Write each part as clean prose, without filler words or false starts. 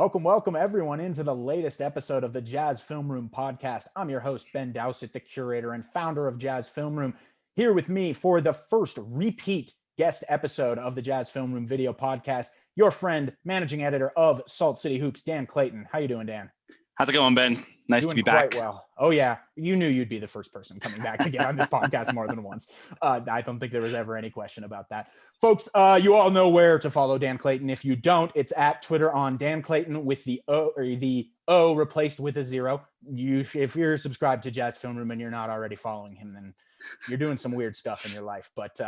Welcome everyone into the latest episode of the Jazz Film Room podcast. I'm your host, Ben Dowsett, the curator and founder of Jazz Film Room, here with me for the first repeat guest episode of the Jazz Film Room video podcast, your friend, managing editor of Salt City Hoops, Dan Clayton. How you doing, Dan? How's it going, Ben? Nice to be back. Quite well. Oh, yeah. You knew you'd be the first person coming back to get on this podcast more than once. I don't think there was ever any question about that. Folks, you all know where to follow Dan Clayton. If you don't, it's at Twitter on Dan Clayton with the O replaced with a 0. If you're subscribed to Jazz Film Room and you're not already following him, then you're doing some weird stuff in your life. But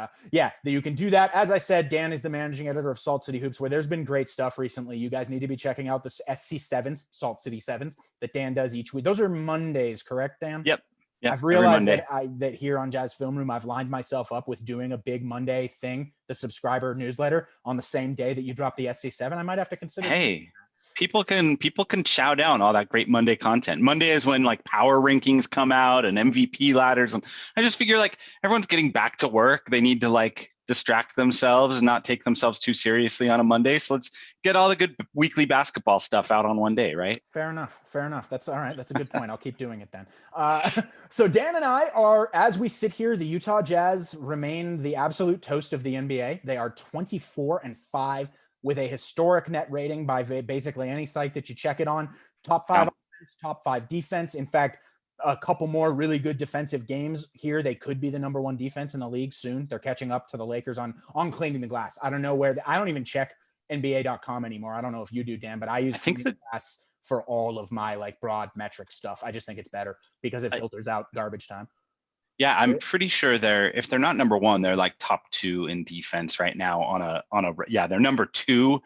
you can do that. As I said, Dan is the managing editor of Salt City Hoops, where there's been great stuff recently. You guys need to be checking out the SC7s, Salt City 7s, that Dan does each week. Those are Mondays, correct, Dan? Yep. I've realized that here on Jazz Film Room, I've lined myself up with doing a big Monday thing, the subscriber newsletter, on the same day that you drop the SC7. I might have to consider. Hey. People can chow down all that great Monday content. Monday is when like power rankings come out and MVP ladders. And I just figure like everyone's getting back to work. They need to like distract themselves and not take themselves too seriously on a Monday. So let's get all the good weekly basketball stuff out on one day, right? Fair enough. That's all right. That's a good point. I'll keep doing it then. So Dan and I are, as we sit here, the Utah Jazz remain the absolute toast of the NBA. They are 24-5. with a historic net rating by basically any site that you check it on. Top 5 offense, top 5 defense. In fact, a couple more really good defensive games here. They could be the number 1 defense in the league soon. They're catching up to the Lakers on cleaning the glass. I don't know where. I don't even check NBA.com anymore. I don't know if you do, Dan, but I use cleaning the glass for all of my like broad metric stuff. I just think it's better because it filters out garbage time. Yeah, I'm pretty sure if they're not number 1, they're like top 2 in defense right now they're number 2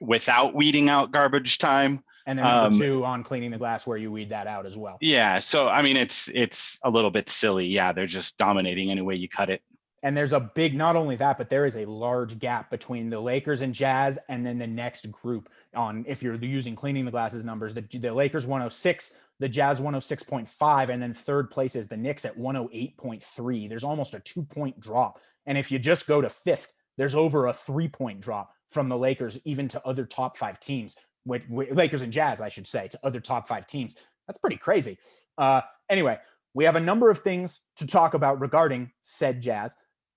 without weeding out garbage time. And they're number 2 on cleaning the glass where you weed that out as well. Yeah. So, I mean, it's a little bit silly. Yeah. They're just dominating any way you cut it. And there's not only that, but there is a large gap between the Lakers and Jazz and then the next group on, if you're using cleaning the glasses numbers, the Lakers 106, the Jazz 106.5, and then third place is the Knicks at 108.3. There's almost a 2-point drop. And if you just go to 5th, there's over a 3-point drop from the Lakers, even to other top 5 teams, Lakers and Jazz, I should say, to other top 5 teams. That's pretty crazy. Anyway, we have a number of things to talk about regarding said Jazz.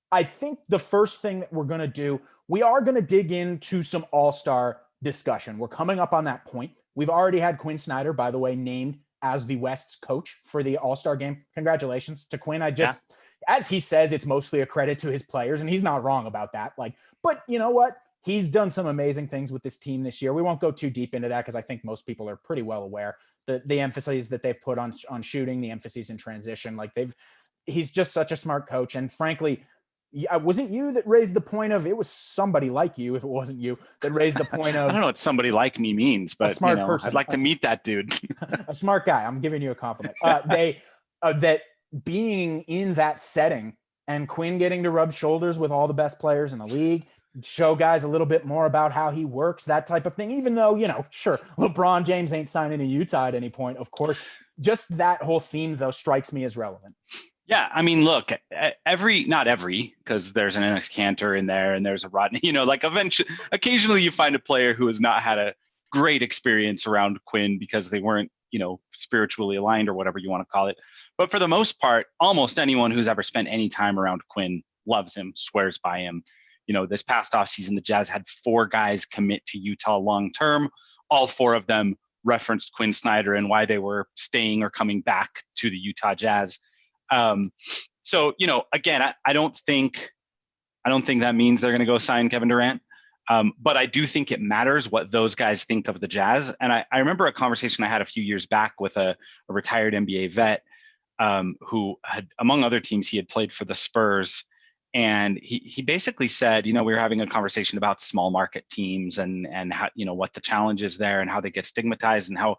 I think the first thing that we're going to do, we are going to dig into some all-star discussion. We're coming up on that point. We've already had Quinn Snyder, by the way, named as the West's coach for the All-Star game. Congratulations to Quinn. As he says, it's mostly a credit to his players, and he's not wrong about that. But you know what? He's done some amazing things with this team this year. We won't go too deep into that because I think most people are pretty well aware the emphasis that they've put on shooting, the emphasis in transition. He's just such a smart coach. And frankly, wasn't you that raised the point of, it was somebody like you, if it wasn't you, that raised the point of, I don't know what somebody like me means, but smart person. I'd like to meet that dude. A smart guy. I'm giving you a compliment. That being in that setting and Quinn getting to rub shoulders with all the best players in the league, show guys a little bit more about how he works, that type of thing, even though, sure, LeBron James ain't signing to Utah at any point, of course. Just that whole theme, though, strikes me as relevant. Yeah, I mean, look, not every, because there's an Enes Kanter in there and there's a Rodney, eventually, occasionally you find a player who has not had a great experience around Quinn because they weren't, spiritually aligned or whatever you want to call it. But for the most part, almost anyone who's ever spent any time around Quinn loves him, swears by him. This past offseason, the Jazz had 4 guys commit to Utah long-term. All 4 of them referenced Quinn Snyder and why they were staying or coming back to the Utah Jazz. So, again, I don't think that means they're going to go sign Kevin Durant. But I do think it matters what those guys think of the Jazz. And I remember a conversation I had a few years back with a retired NBA vet who had, among other teams, he had played for the Spurs. And he basically said, we were having a conversation about small market teams and how, what the challenge is there and how they get stigmatized and how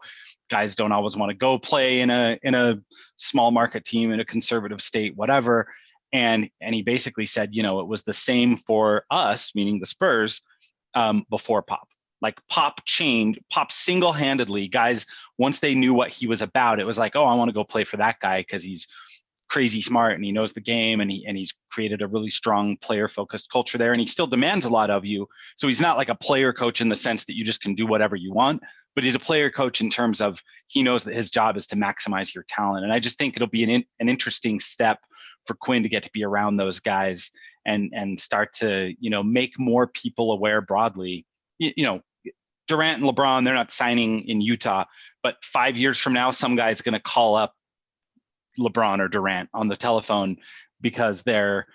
guys don't always want to go play in a small market team in a conservative state, whatever. And he basically said, it was the same for us, meaning the Spurs, before Pop. Like Pop single-handedly, guys, once they knew what he was about, it was like, oh, I want to go play for that guy because he's crazy smart and he knows the game and he's created a really strong player focused culture there, and he still demands a lot of you. So he's not like a player coach in the sense that you just can do whatever you want, but he's a player coach in terms of he knows that his job is to maximize your talent. And I just think it'll be an interesting step for Quinn to get to be around those guys and start to, make more people aware broadly. Durant and LeBron, they're not signing in Utah, but 5 years from now, some guy's going to call up LeBron or Durant on the telephone because they're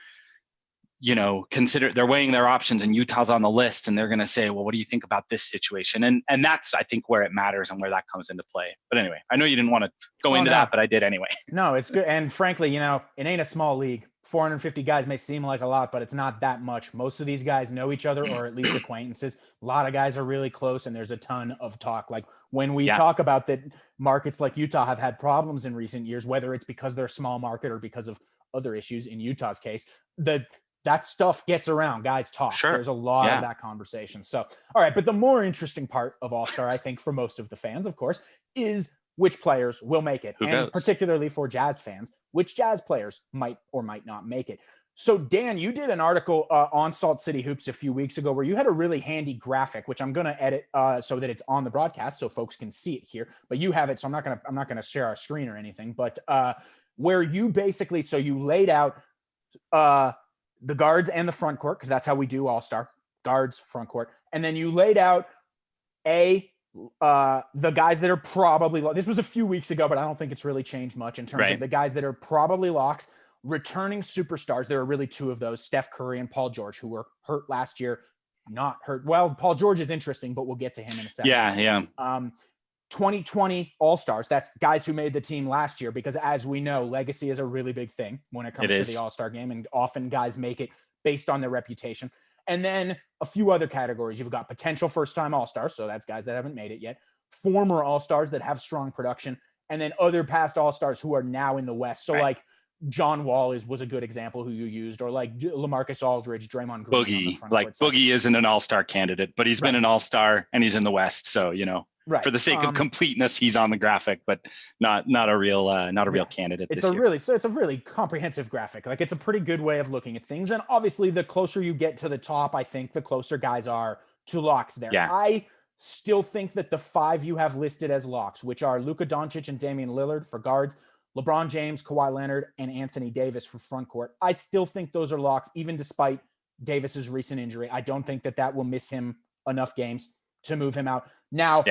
weighing their options and Utah's on the list, and they're going to say, well, what do you think about this situation? And that's, I think, where it matters and where that comes into play. But anyway, I know you didn't want to go into that, but I did anyway. No, it's good. And frankly, it ain't a small league. 450 guys may seem like a lot, but it's not that much. Most of these guys know each other, or at least acquaintances. A lot of guys are really close, and there's a ton of talk. Like when we talk about that, markets like Utah have had problems in recent years, whether it's because they're a small market or because of other issues. In Utah's case, that stuff gets around. Guys talk. Sure. There's a lot of that conversation. So, all right. But the more interesting part of All-Star, I think, for most of the fans, of course, is which players will make it. And particularly for Jazz fans, which Jazz players might or might not make it. So, Dan, you did an article on Salt City Hoops a few weeks ago where you had a really handy graphic, which I'm going to edit so that it's on the broadcast so folks can see it here. But you have it, so I'm not going to share our screen or anything. But where you basically, so you laid out the guards and the front court, because that's how we do All-Star, guards, front court. And then you laid out the guys that are probably, this was a few weeks ago, but I don't think it's really changed much in terms of the guys that are probably locks, returning superstars. There are really two of those, Steph Curry and Paul George, who were hurt last year, not hurt. Well, Paul George is interesting, but we'll get to him in a second. Yeah. 2020 All-Stars, that's guys who made the team last year, because as we know, legacy is a really big thing when it comes to the All-Star game, and often guys make it based on their reputation. And then a few other categories. You've got potential first-time All-Stars, so that's guys that haven't made it yet, former All-Stars that have strong production, and then other past All-Stars who are now in the West. So like John Wall was a good example who you used, or like LaMarcus Aldridge, Draymond Green. Boogie, Boogie isn't an All-Star candidate, but he's been an All-Star and he's in the West, so for the sake of completeness, he's on the graphic, but not a real candidate. It's a really comprehensive graphic. Like, it's a pretty good way of looking at things. And obviously, the closer you get to the top, I think the closer guys are to locks there. Yeah. I still think that the 5 you have listed as locks, which are Luka Doncic and Damian Lillard for guards, LeBron James, Kawhi Leonard, and Anthony Davis for front court, I still think those are locks, even despite Davis's recent injury. I don't think that will miss him enough games to move him out. Now,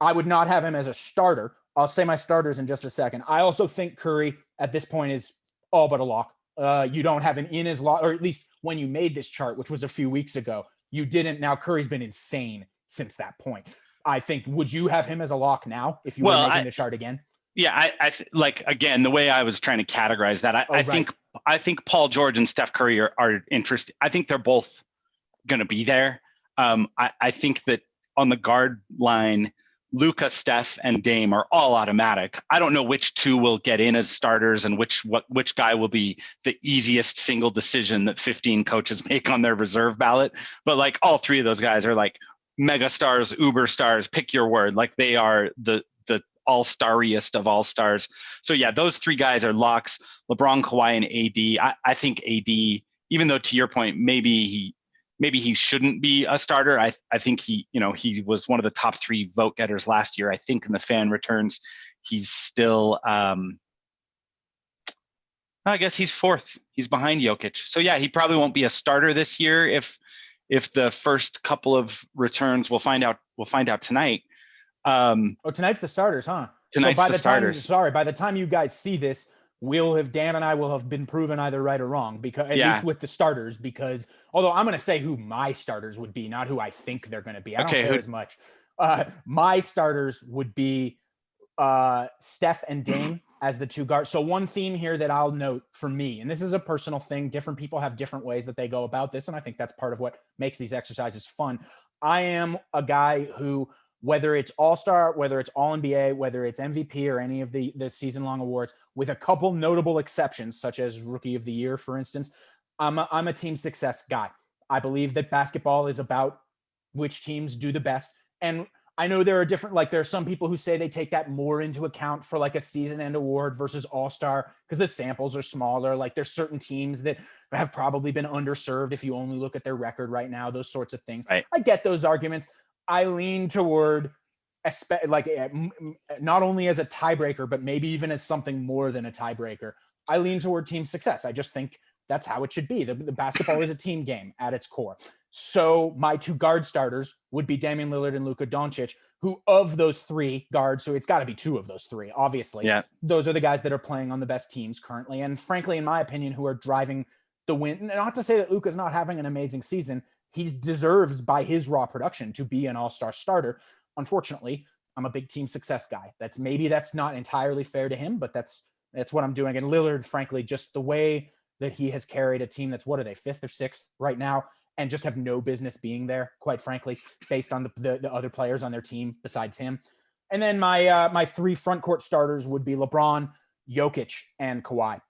I would not have him as a starter. I'll say my starters in just a second. I also think Curry at this point is all but a lock. You don't have him in his lock, or at least when you made this chart, which was a few weeks ago, you didn't. Now Curry's been insane since that point. I think, would you have him as a lock now if you were making the chart again? Yeah, again, the way I was trying to categorize that, I think Paul George and Steph Curry are interesting. I think they're both going to be there. I think that on the guard line, Luka, Steph, and Dame are all automatic. I don't know which two will get in as starters and which guy will be the easiest single decision that 15 coaches make on their reserve ballot. But like, all three of those guys are like mega stars, uber stars, pick your word. Like, they are the all-stariest of all stars. So yeah, those three guys are locks. LeBron, Kawhi, and AD. I think AD, even though to your point, maybe he shouldn't be a starter. I think he was one of the top 3 vote getters last year. I think in the fan returns, he's still, I guess he's 4th. He's behind Jokic. So yeah, he probably won't be a starter this year. If the first couple of returns, we'll find out tonight. Tonight's the starters, huh? Tonight's the starters. By the time you guys see this, Dan and I will have been proven either right or wrong, because at least with the starters, because although I'm going to say who my starters would be, not who I think they're going to be. I don't care as much. My starters would be Steph and Dame as the 2 guards. So one theme here that I'll note for me, and this is a personal thing, different people have different ways that they go about this, and I think that's part of what makes these exercises fun. I am a guy who, whether it's All-Star, whether it's All-NBA, whether it's MVP or any of the season-long awards, with a couple notable exceptions, such as Rookie of the Year, for instance, I'm a team success guy. I believe that basketball is about which teams do the best. And I know there are some people who say they take that more into account for like a season-end award versus All-Star because the samples are smaller. Like, there's certain teams that have probably been underserved if you only look at their record right now, those sorts of things. Right. I get those arguments. I lean toward not only as a tiebreaker, but maybe even as something more than a tiebreaker, I lean toward team success. I just think that's how it should be. The basketball is a team game at its core. So my 2 guard starters would be Damian Lillard and Luka Doncic, who of those 3 guards, so it's got to be 2 of those 3, obviously. Yeah. Those are the guys that are playing on the best teams currently. And frankly, in my opinion, who are driving the win. Not to say that Luka's not having an amazing season. He deserves, by his raw production, to be an all-star starter. Unfortunately, I'm a big team success guy. That's not entirely fair to him, but that's what I'm doing. And Lillard, frankly, just the way that he has carried a team that's, what are they, 5th or 6th right now, and just have no business being there, quite frankly, based on the other players on their team besides him. And then my 3 front court starters would be LeBron, Jokic, and Kawhi.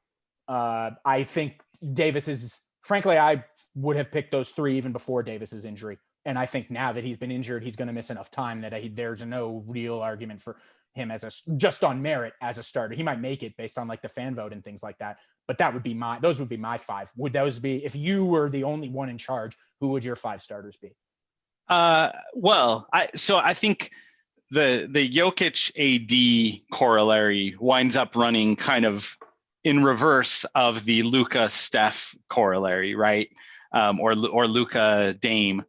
I think Davis is, frankly, I would have picked those 3 even before Davis's injury. And I think now that he's been injured, he's going to miss enough time that there's no real argument for him just on merit as a starter. He might make it based on like the fan vote and things like that. But those would be my 5. Would those be, if you were the only one in charge, who would your 5 starters be? Well, I think the Jokic AD corollary winds up running kind of in reverse of the Luka Steph corollary, right? Or Luka Dame.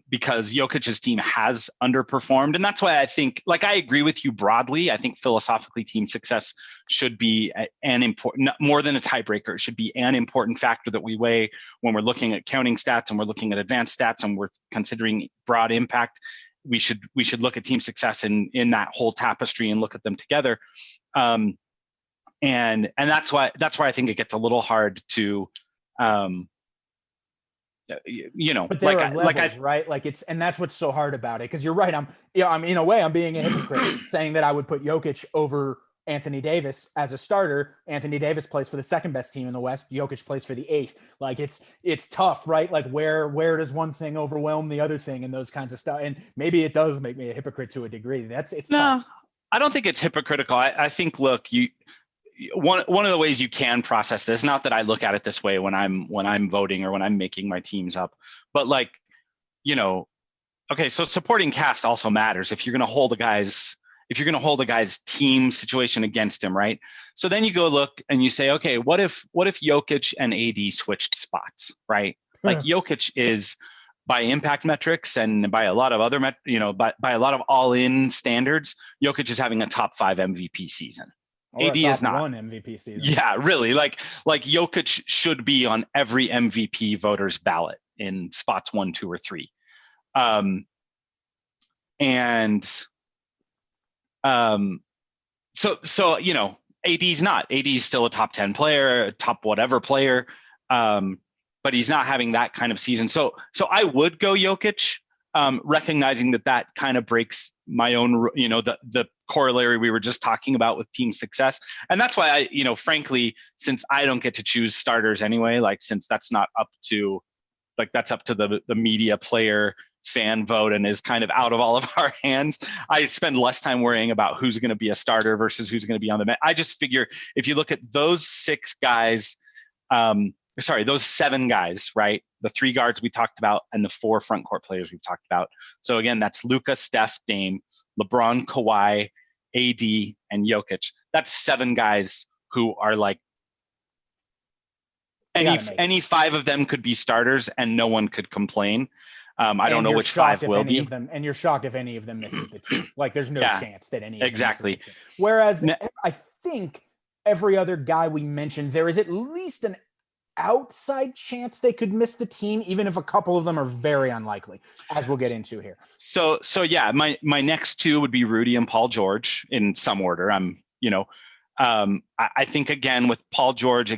Because Jokic's team has underperformed. And that's why I think, like, I agree with you broadly. I think philosophically team success should be an important, more than a tiebreaker, it should be an important factor that we weigh when we're looking at counting stats and we're looking at advanced stats and we're considering broad impact. We should look at team success in that whole tapestry and look at them together. And that's why I think it gets a little hard to, but there are levels, right? Like and that's what's so hard about it. Cause you're right. I'm in a way, I'm being a hypocrite saying that I would put Jokic over Anthony Davis as a starter. Anthony Davis plays for the 2nd best team in the West. Jokic plays for the 8th. Like it's tough, right? Like where does one thing overwhelm the other thing and those kinds of stuff. And maybe it does make me a hypocrite to a degree. It's no, tough. I don't think it's hypocritical. I think, look, one of the ways you can process this, not that I look at it this way when I'm voting or when I'm making my teams up, but like, okay, so supporting cast also matters if you're going to hold a guy's team situation against him, right? So then you go look and you say, okay, what if Jokic and AD switched spots, right? Like Jokic is, by impact metrics and by a lot of other by a lot of all-in standards, Jokic is having a top 5 MVP season. AD is not. 1 MVP season. Yeah, really. Like Jokic should be on every MVP voter's ballot in spots 1, 2, or 3. So AD's not. AD's still a top 10 player, a top whatever player, but he's not having that kind of season. So I would go Jokic, recognizing that kind of breaks my own, the corollary we were just talking about with team success. And that's why frankly, since I don't get to choose starters anyway, like since that's not up to, that's up to the media player fan vote and is kind of out of all of our hands, I spend less time worrying about who's going to be a starter versus who's going to be on the bench. I just figure if you look at those 6 guys, those 7 guys, right? The 3 guards we talked about and the 4 front court players we've talked about. So again, that's Luka, Steph, Dame, LeBron, Kawhi, AD, and Jokic. That's 7 guys who are like, any 5 of them could be starters and no one could complain. I don't know which 5 will be. And you're shocked if any of them misses the team. Like there's no chance that any of them exactly. misses the team. Whereas I think every other guy we mentioned, there is at least an outside chance they could miss the team, even if a couple of them are very unlikely, as we'll get into here. So yeah, my next 2 would be Rudy and Paul George in some order. I think again with Paul George,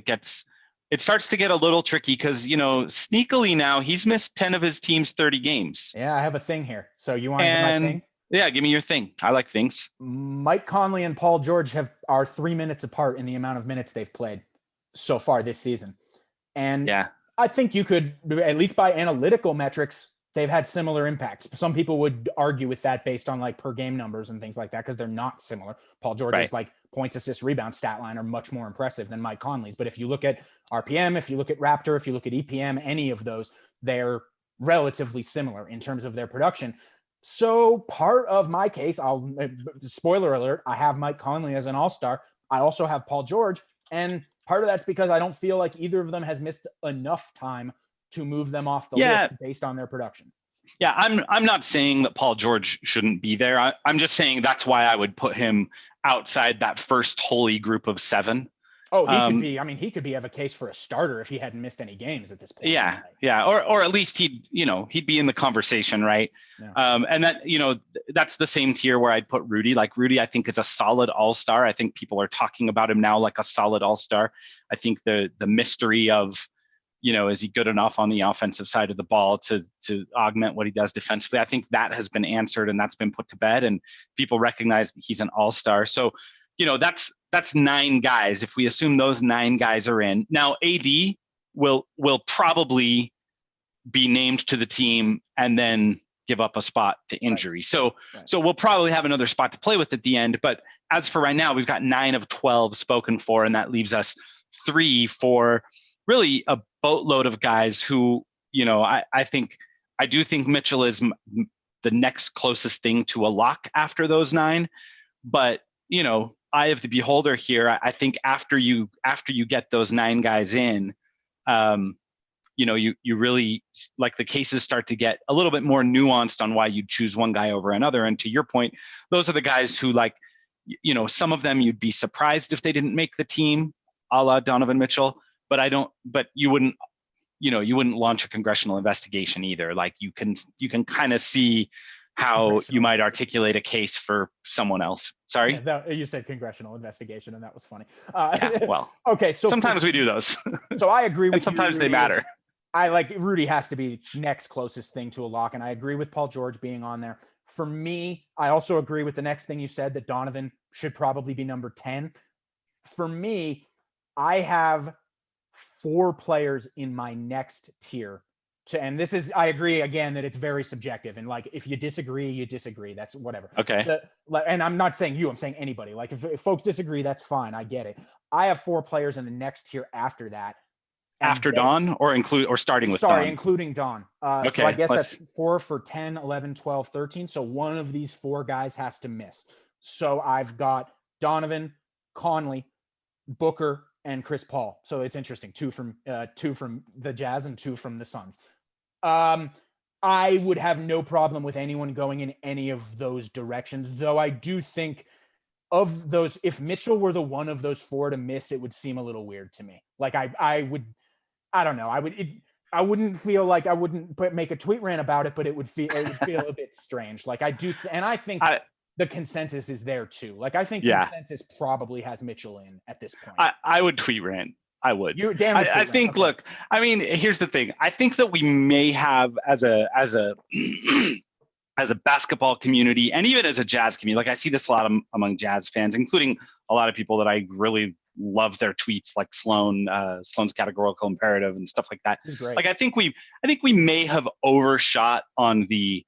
it starts to get a little tricky because, sneakily now he's missed 10 of his team's 30 games. Yeah, I have a thing here. So you want to hear my thing? Yeah, give me your thing. I like things. Mike Conley and Paul George are 3 minutes apart in the amount of minutes they've played so far this season. And yeah, I think you could, at least by analytical metrics, they've had similar impacts. Some people would argue with that based on like per game numbers and things like that, because they're not similar. Paul George's like points, assists, rebound stat line are much more impressive than Mike Conley's. But if you look at RPM, if you look at Raptor, if you look at EPM, any of those, they're relatively similar in terms of their production. So part of my case, spoiler alert, I have Mike Conley as an all-star. I also have Paul George. And part of that's because I don't feel like either of them has missed enough time to move them off the list based on their production. Yeah, I'm not saying that Paul George shouldn't be there. I'm just saying that's why I would put him outside that first holy group of 7. Oh, he could be. I mean, he could have a case for a starter if he hadn't missed any games at this point. Yeah, yeah, or at least he'd be in the conversation, right? Yeah. And that that's the same tier where I'd put Rudy. Like Rudy, I think is a solid all-star. I think people are talking about him now like a solid all-star. I think the mystery of is he good enough on the offensive side of the ball to augment what he does defensively? I think that has been answered and that's been put to bed, and people recognize that he's an all-star. So that's 9 guys. If we assume those 9 guys are in, now AD will probably be named to the team and then give up a spot to injury. Right. So we'll probably have another spot to play with at the end. But as for right now, we've got 9 of 12 spoken for, and that leaves us 3 for really a boatload of guys who, I do think Mitchell is the next closest thing to a lock after those 9. But, eye of the beholder here. I think after you get those 9 guys in, you really, like, the cases start to get a little bit more nuanced on why you'd choose one guy over another. And to your point, those are the guys who, like, some of them you'd be surprised if they didn't make the team, a la Donovan Mitchell. But you wouldn't launch a congressional investigation either. Like, you can kind of see how you might articulate a case for someone else. Sorry? Yeah, you said congressional investigation, and that was funny. Yeah, well, okay. So sometimes we do those. So I agree with and sometimes you, they matter. I like Rudy has to be next closest thing to a lock, and I agree with Paul George being on there. For me, I also agree with the next thing you said, that Donovan should probably be number 10. For me, I have 4 players in my next tier. And this is, I agree again that it's very subjective. And like, if you disagree, you disagree. That's whatever. Okay. And I'm not saying you, I'm saying anybody. Like, if folks disagree, that's fine. I get it. I have 4 players in the next tier after that. After Don, or starting with Don? Sorry, including Don. Okay. So I guess that's 4 for 10, 11, 12, 13. So one of these 4 guys has to miss. So I've got Donovan, Conley, Booker, and Chris Paul. So it's interesting. 2 from the Jazz and 2 from the Suns. I would have no problem with anyone going in any of those directions, though I do think of those, if Mitchell were the one of those 4 to miss, it would seem a little weird to me. Like, I don't know. I wouldn't feel like I wouldn't make a tweet rant about it, but it would feel a bit strange. Like, I do. And I think the consensus is there too. Like, I think consensus probably has Mitchell in at this point. I would tweet rant. I would. I think. Okay. Look, I mean, here's the thing. I think that we may have, as a as a basketball community, and even as a Jazz community, like, I see this a lot among Jazz fans, including a lot of people that I really love their tweets, like Sloan's categorical imperative and stuff like that. Like, I think we may have overshot on the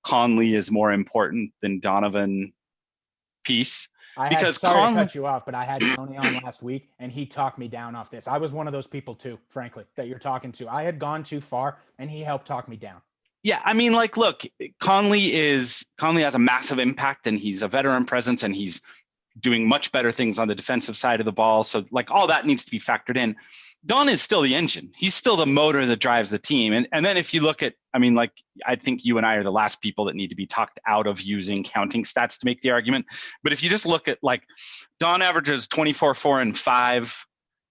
Conley is more important than Donovan piece. Sorry to cut you off, but I had Tony on last week, and he talked me down off this. I was one of those people too, frankly, that you're talking to. I had gone too far, and he helped talk me down. Yeah, I mean, like, look, Conley has a massive impact, and he's a veteran presence, and he's doing much better things on the defensive side of the ball. So, like, all that needs to be factored in. Don is still the engine. He's still the motor that drives the team. And then if you look at, I mean, like, I think you and I are the last people that need to be talked out of using counting stats to make the argument. But if you just look at, like, Don averages 24, 4, and 5.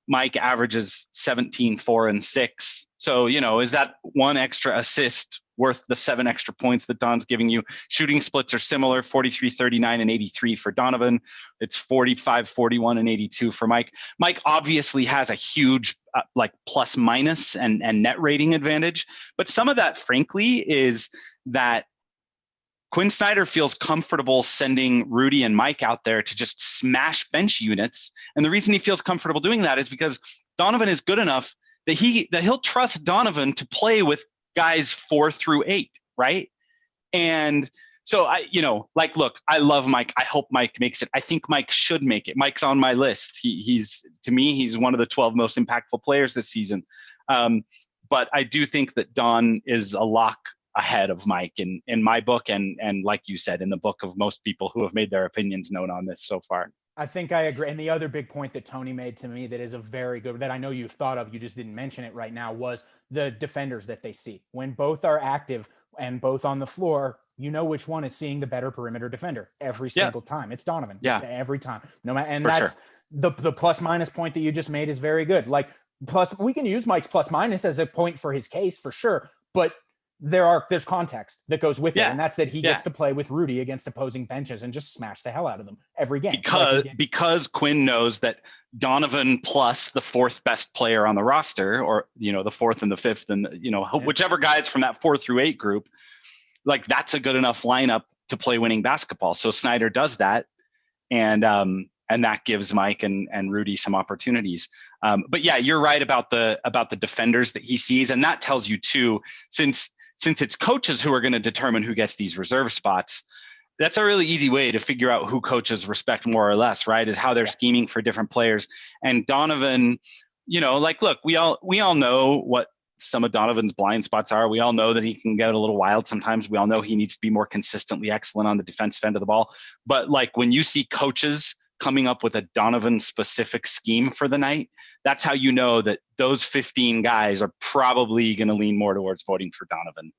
Mike averages 17, 4, and 6. So, is that 1 extra assist worth the 7 extra points that Don's giving you? Shooting splits are similar, 43, 39, and 83 for Donovan. It's 45, 41, and 82 for Mike. Mike obviously has a huge plus minus and net rating advantage. But some of that, frankly, is that Quinn Snyder feels comfortable sending Rudy and Mike out there to just smash bench units. And the reason he feels comfortable doing that is because Donovan is good enough that he'll trust Donovan to play with guys 4 through 8, right? And so look, I love Mike. I hope Mike makes it. I think Mike should make it. Mike's on my list. He's one of the 12 most impactful players this season. But I do think that Don is a lock ahead of Mike in my book, and like you said, in the book of most people who have made their opinions known on this so far. I think I agree. And the other big point that Tony made to me that is a very good, that I know you've thought of, you just didn't mention it right now, was the defenders that they see. When both are active and both on the floor, you know which one is seeing the better perimeter defender every single time. It's Donovan. Yeah. It's every time. No matter, and For that's sure. the plus minus point that you just made is very good. Like, plus, we can use Mike's plus minus as a point for his case for sure, but there's context that goes with it, and that's that he gets to play with Rudy against opposing benches and just smash the hell out of them every game. Because Quinn knows that Donovan plus the fourth best player on the roster, or the fourth and the fifth, and whichever guys from that 4 through 8 group, like that's a good enough lineup to play winning basketball. So Snyder does that, and that gives Mike and Rudy some opportunities. But yeah, you're right about the defenders that he sees, and that tells you too, since it's coaches who are going to determine who gets these reserve spots, that's a really easy way to figure out who coaches respect more or less, right? Is how they're scheming for different players. And Donovan, look, we all know what some of Donovan's blind spots are. We all know that he can get a little wild sometimes. We all know he needs to be more consistently excellent on the defensive end of the ball. But like when you see coaches coming up with a Donovan specific scheme for the night, that's how you know that those 15 guys are probably going to lean more towards voting for Donovan.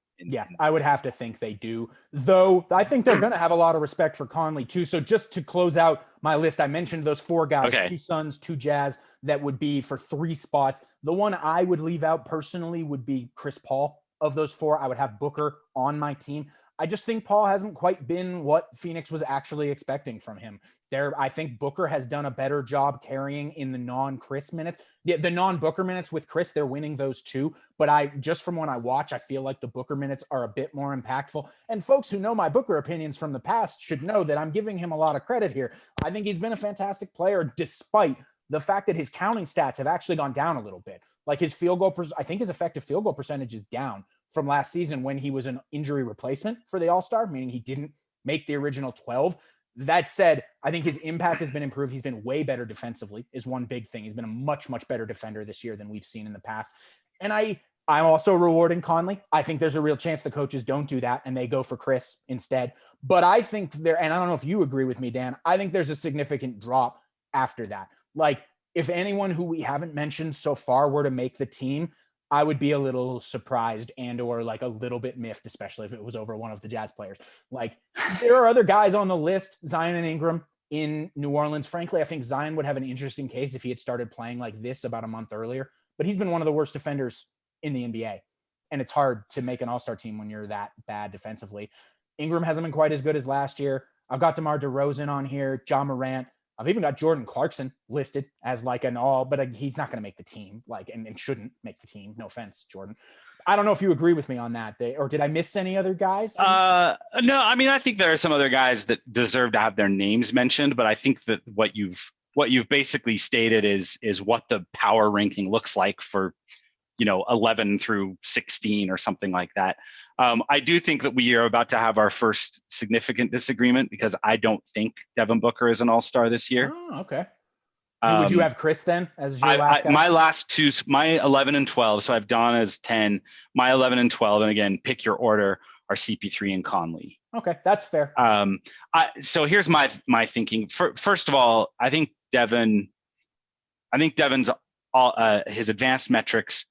I would have to think they do, though. I think they're going to have a lot of respect for Conley too. So just to close out my list, I mentioned those 4 guys, 2 Suns, 2 Jazz, that would be for 3 spots. The one I would leave out personally would be Chris Paul. Of those 4, I would have Booker on my team. I just think Paul hasn't quite been what Phoenix was actually expecting from him. I think Booker has done a better job carrying in the non-Chris minutes. The non-Booker minutes with Chris, they're winning those too. But just from when I watch, I feel like the Booker minutes are a bit more impactful. And folks who know my Booker opinions from the past should know that I'm giving him a lot of credit here. I think he's been a fantastic player, despite the fact that his counting stats have actually gone down a little bit. Like his field goal, I think his effective field goal percentage is down from last season when he was an injury replacement for the All-Star, meaning he didn't make the original 12. That said, I think his impact has been improved. He's been way better defensively is one big thing. He's been a much, much better defender this year than we've seen in the past. And I'm also rewarding Conley. I think there's a real chance the coaches don't do that and they go for Chris instead. But I think and I don't know if you agree with me, Dan, I think there's a significant drop after that. Like if anyone who we haven't mentioned so far were to make the team, I would be a little surprised or like a little bit miffed, especially if it was over one of the Jazz players. Like there are other guys on the list, Zion and Ingram in New Orleans. Frankly, I think Zion would have an interesting case if he had started playing like this about a month earlier, but he's been one of the worst defenders in the NBA. And it's hard to make an all-star team when you're that bad defensively. Ingram hasn't been quite as good as last year. I've got DeMar DeRozan on here, Ja Morant. I've even got Jordan Clarkson listed as like but he's not going to make the team, and shouldn't make the team. No offense, Jordan. I don't know if you agree with me on that, or did I miss any other guys? No, I mean, I think there are some other guys that deserve to have their names mentioned, but I think that what you've basically stated is what the power ranking looks like for 11 through 16 or something like that. I do think that we are about to have our first significant disagreement because I don't think Devin Booker is an all-star this year. Oh, okay. Would you have Chris then as your last guy? My last 2, my 11 and 12. So I've Don as 10. My 11 and 12, and again, pick your order, are CP3 and Conley. Okay, that's fair. So here's my thinking. First of all, I think Devin's his advanced metrics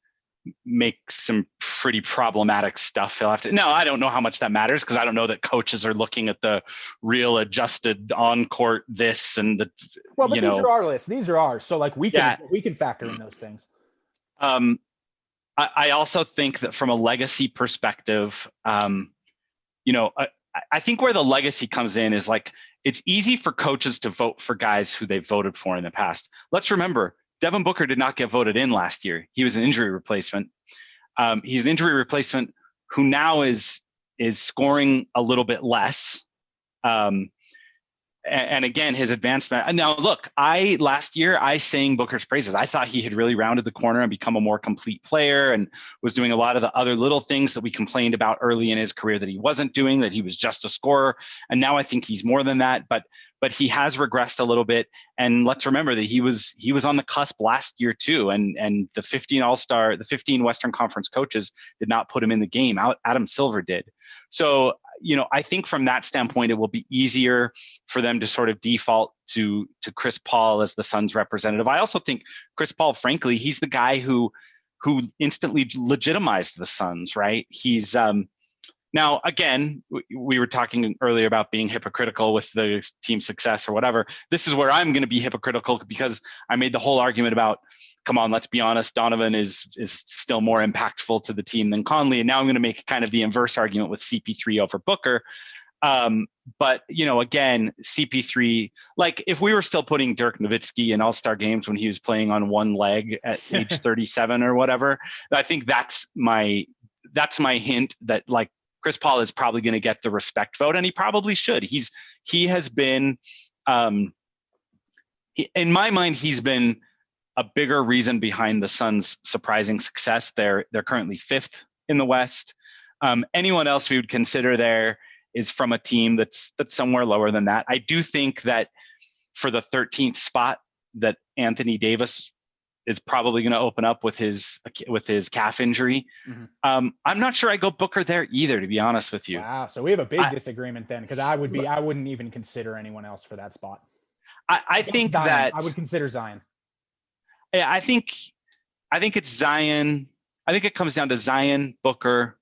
make some pretty problematic stuff. He'll have to. Now, I don't know how much that matters because I don't know that coaches are looking at the real adjusted on court this and the. Well, but these are our lists. These are ours. So like we can factor in those things. I also think that from a legacy perspective, I think where the legacy comes in is like it's easy for coaches to vote for guys who they voted for in the past. Let's remember, Devin Booker did not get voted in last year. He was an injury replacement. He's an injury replacement who now is scoring a little bit less. and again, his advancement. Now, look, last year I sang Booker's praises. I thought he had really rounded the corner and become a more complete player, and was doing a lot of the other little things that we complained about early in his career that he wasn't doing. That he was just a scorer, and now I think he's more than that. But he has regressed a little bit. And let's remember that he was on the cusp last year too. And the 15 All-Star, the 15 Western Conference coaches did not put him in the game. Adam Silver did. So, I think from that standpoint, it will be easier for them to sort of default to Chris Paul as the Suns representative. I also think Chris Paul, frankly, he's the guy who instantly legitimized the Suns, right? He's now, again, we were talking earlier about being hypocritical with the team success or whatever. This is where I'm going to be hypocritical, because I made the whole argument about, come on, let's be honest, Donovan is still more impactful to the team than Conley. And now I'm going to make kind of the inverse argument with CP3 over Booker. But, again, CP3, like if we were still putting Dirk Nowitzki in All-Star games when he was playing on one leg at age 37 or whatever, I think that's my hint that, like, Chris Paul is probably going to get the respect vote, and he probably should. He has been, in my mind, he's been a bigger reason behind the Suns' surprising success. They're currently 5th in the West. Anyone else we would consider there is from a team that's somewhere lower than that. I do think that for the 13th spot, that Anthony Davis is probably going to open up with his calf injury. Mm-hmm. I'm not sure I go Booker there either, to be honest with you. Wow. So we have a big disagreement then, because I wouldn't even consider anyone else for that spot. I think Zion. that I would consider Zion. Yeah, I think it's Zion. I think it comes down to Zion, Booker,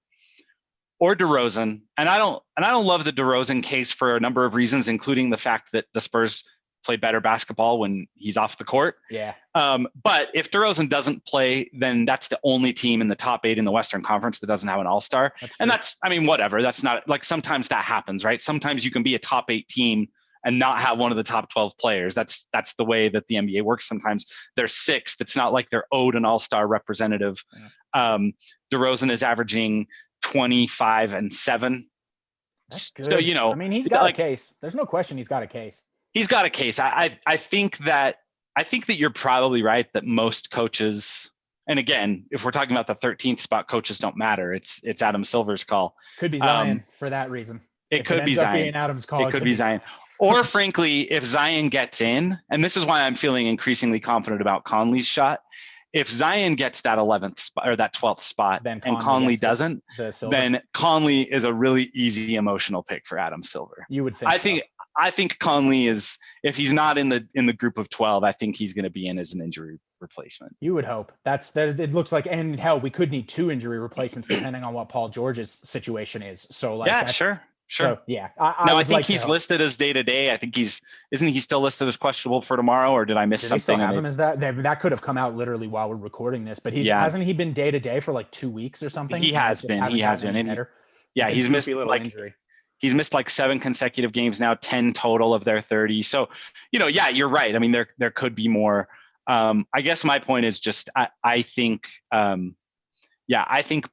or DeRozan. And I don't love the DeRozan case for a number of reasons, including the fact that the Spurs play better basketball when he's off the court. Yeah. But if DeRozan doesn't play, then that's the only team in the top 8 in the Western Conference that doesn't have an All-Star. And that's, whatever. That's not, like, sometimes that happens, right? Sometimes you can be a top 8 team and not have one of the top 12 players. That's the way that the NBA works. Sometimes they're 6th. It's not like they're owed an All-Star representative. Yeah. DeRozan is averaging 25 and 7. That's good. So, he's got a case. There's no question he's got a case. He's got a case. I think that you're probably right that most coaches, and again, if we're talking about the 13th spot, coaches don't matter. It's Adam Silver's call. Could be Zion for that reason. It could be Zion. Adam's call. It could be Zion. Or frankly, if Zion gets in, and this is why I'm feeling increasingly confident about Conley's shot. If Zion gets that 11th spot or that 12th spot, and Conley doesn't, then Conley is a really easy emotional pick for Adam Silver. You would think. I think Conley is, if he's not in the group of 12, I think he's going to be in as an injury replacement. You would hope. It looks like, and hell, we could need 2 injury replacements depending on what Paul George's situation is. So sure. So, yeah. I think he's listed as day-to-day. I think isn't he still listed as questionable for tomorrow, or did I miss something? They still have him as that? That could have come out literally while we're recording this, but hasn't he been day-to-day for like 2 weeks or something? He has been. He's missed injury. He's missed like 7 consecutive games now, 10 total of their 30. So, you're right. There could be more. I guess my point is just, I think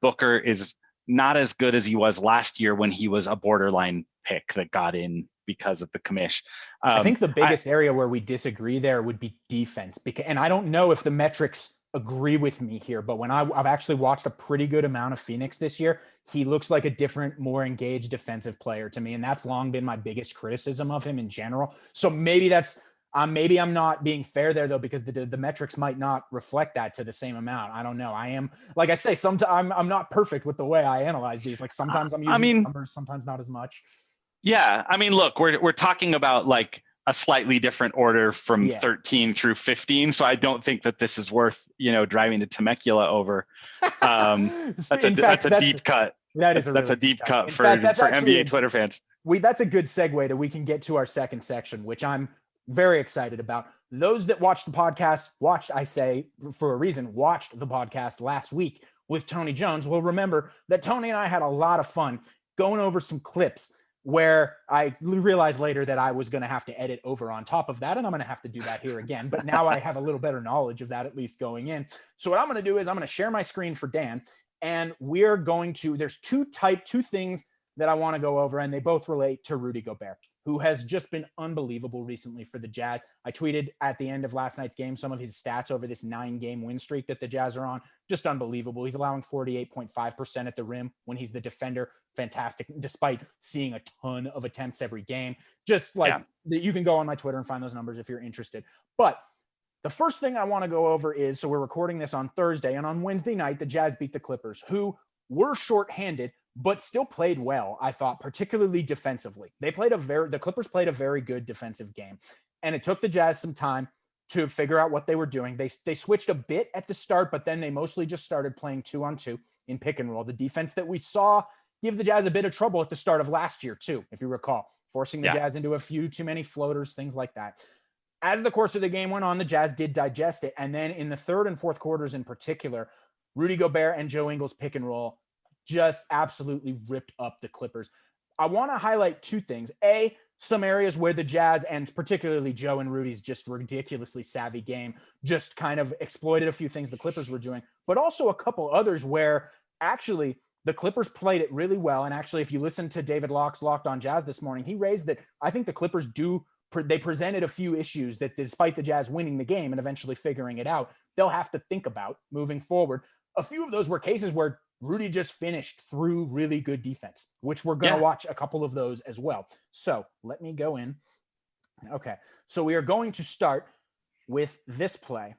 Booker is not as good as he was last year when he was a borderline pick that got in because of the commish. I think the biggest area where we disagree there would be defense, and I don't know if the metrics agree with me here, but when I've actually watched a pretty good amount of Phoenix this year, he looks like a different, more engaged defensive player to me. And that's long been my biggest criticism of him in general. So maybe maybe I'm not being fair there though, because the metrics might not reflect that to the same amount. I don't know. I am, like I say, sometimes I'm not perfect with the way I analyze these. Like sometimes I'm using numbers, sometimes not as much. Yeah. Look, we're talking about like a slightly different order from 13 through 15. So I don't think that this is worth, driving to Temecula over. That's a deep cut. That's a deep cut for NBA Twitter fans. That's a good segue to, we can get to our second section, which I'm very excited about. Those that watched the podcast, I say for a reason, watched the podcast last week with Tony Jones will remember that Tony and I had a lot of fun going over some clips where I realized later that I was going to have to edit over on top of that, and I'm going to have to do that here again. But now I have a little better knowledge of that, at least going in. So what I'm going to do is I'm going to share my screen for Dan, and we're going to, there's two things that I want to go over, and they both relate to Rudy Gobert. who has just been unbelievable recently for the Jazz. I tweeted at the end of last night's game some of his stats over this 9-game win streak that the Jazz are on. Just unbelievable. He's allowing 48.5% at the rim when he's the defender. Fantastic, despite seeing a ton of attempts every game. Just like you can go on my Twitter and find those numbers if you're interested. But the first thing I want to go over is, so we're recording this on Thursday, and on Wednesday night, the Jazz beat the Clippers, who were shorthanded, but still played well, I thought, particularly defensively. The Clippers played a very good defensive game, and it took the Jazz some time to figure out what they were doing. They switched a bit at the start, but then they mostly just started playing 2-on-2 in pick and roll. The defense that we saw give the Jazz a bit of trouble at the start of last year, too, if you recall, forcing the Jazz into a few too many floaters, things like that. As the course of the game went on, the Jazz did digest it. And then in the third and fourth quarters in particular, Rudy Gobert and Joe Ingles pick and roll just absolutely ripped up the Clippers. I want to highlight two things. A, some areas where the Jazz, and particularly Joe and Rudy's just ridiculously savvy game, just kind of exploited a few things the Clippers were doing, but also a couple others where actually the Clippers played it really well. And actually, if you listen to David Locke's Locked on Jazz this morning, he raised that I think the Clippers they presented a few issues that despite the Jazz winning the game and eventually figuring it out, they'll have to think about moving forward. A few of those were cases where Rudy just finished through really good defense, which we're going to watch a couple of those as well. So let me go in. Okay. So we are going to start with this play,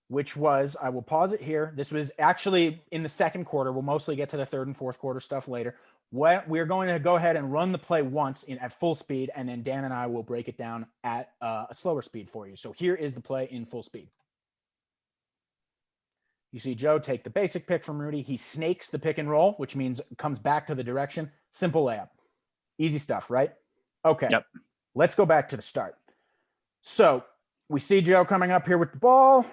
which was, I will pause it here. This was actually in the second quarter. We'll mostly get to the third and fourth quarter stuff later. We're going to go ahead and run the play once at full speed, and then Dan and I will break it down at a slower speed for you. So here is the play in full speed. You see Joe take the basic pick from Rudy. He snakes the pick and roll, which means comes back to the direction. Simple layup. Easy stuff, right? Okay. Yep. Let's go back to the start. So we see Joe coming up here with the ball.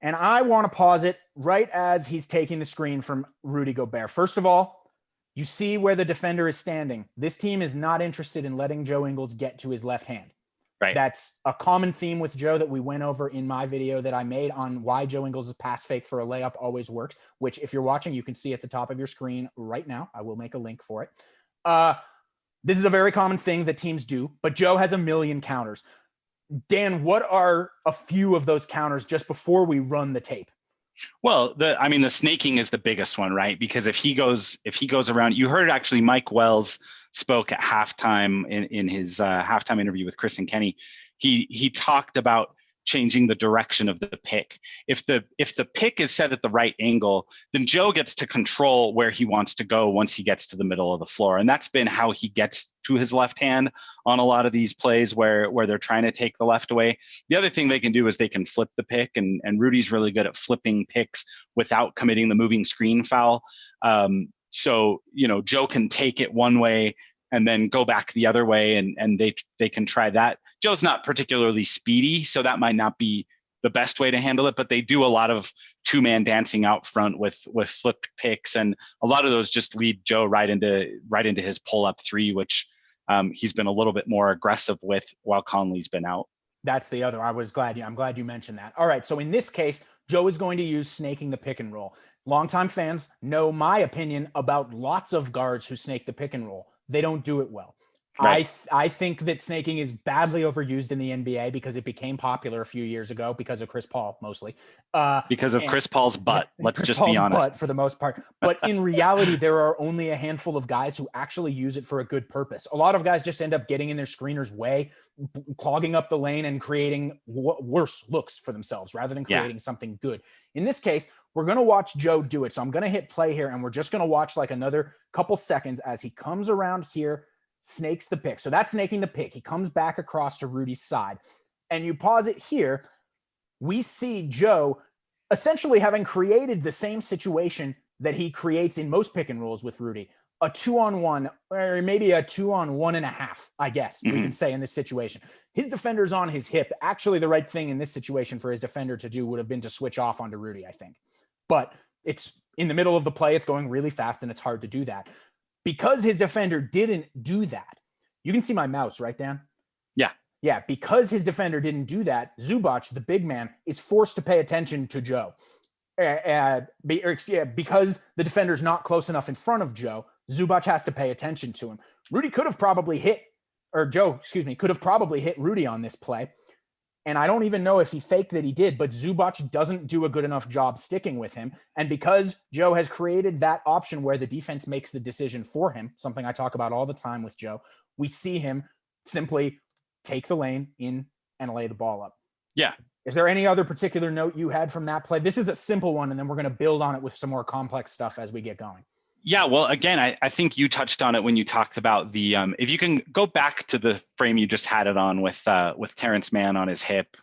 And I want to pause it right as he's taking the screen from Rudy Gobert. First of all, you see where the defender is standing. This team is not interested in letting Joe Ingles get to his left hand. Right. That's a common theme with Joe that we went over in my video that I made on why Joe Ingles' pass fake for a layup always works, which if you're watching, you can see at the top of your screen right now. I will make a link for it. This is a very common thing that teams do, but Joe has a million counters. Dan, what are a few of those counters just before we run the tape? Well, the snaking is the biggest one, right? Because if he goes around, you heard actually Mike Wells spoke at halftime in his halftime interview with Chris and Kenny. He talked about changing the direction of the pick. If the pick is set at the right angle, then Joe gets to control where he wants to go once he gets to the middle of the floor. And that's been how he gets to his left hand on a lot of these plays where they're trying to take the left away. The other thing they can do is they can flip the pick, and Rudy's really good at flipping picks without committing the moving screen foul. So, Joe can take it one way and then go back the other way, and they can try that. Joe's not particularly speedy, so that might not be the best way to handle it, but they do a lot of two-man dancing out front with flipped picks, and a lot of those just lead Joe right into his pull-up three, which he's been a little bit more aggressive with while Conley's been out. That's the other. I'm glad you mentioned that. All right, so in this case, Joe is going to use snaking the pick and roll. Longtime fans know my opinion about lots of guards who snake the pick and roll. They don't do it well. Right. I think that snaking is badly overused in the NBA because it became popular a few years ago because of Chris Paul, mostly. Because of Chris Paul's butt. Let's Chris just Paul's be honest. Butt for the most part. But in reality, there are only a handful of guys who actually use it for a good purpose. A lot of guys just end up getting in their screener's way, clogging up the lane and creating worse looks for themselves rather than creating something good. In this case, we're going to watch Joe do it. So I'm going to hit play here, and we're just going to watch like another couple seconds as he comes around here, snakes the pick. So that's snaking the pick. He comes back across to Rudy's side, and you pause it here. We see Joe essentially having created the same situation that he creates in most pick and rolls with Rudy, a 2-on-1 or maybe a 2-on-1.5, I guess we can say in this situation. His defender's on his hip. Actually, the right thing in this situation for his defender to do would have been to switch off onto Rudy, I think. But it's in the middle of the play. It's going really fast, and it's hard to do that. Because his defender didn't do that, you can see my mouse, right, Dan? Yeah. Because his defender didn't do that, Zubac, the big man, is forced to pay attention to Joe. Because the defender's not close enough in front of Joe, Zubac has to pay attention to him. Rudy could have probably hit, or Joe, excuse me, could have probably hit Rudy on this play. And I don't even know if he faked that he did, but Zubac doesn't do a good enough job sticking with him. And because Joe has created that option where the defense makes the decision for him, something I talk about all the time with Joe, we see him simply take the lane in and lay the ball up. Yeah. Is there any other particular note you had from that play? This is a simple one, and then we're going to build on it with some more complex stuff as we get going. Yeah, well, again, I think you touched on it when you talked about the if you can go back to the frame you just had it on with Terrence Mann on his hip.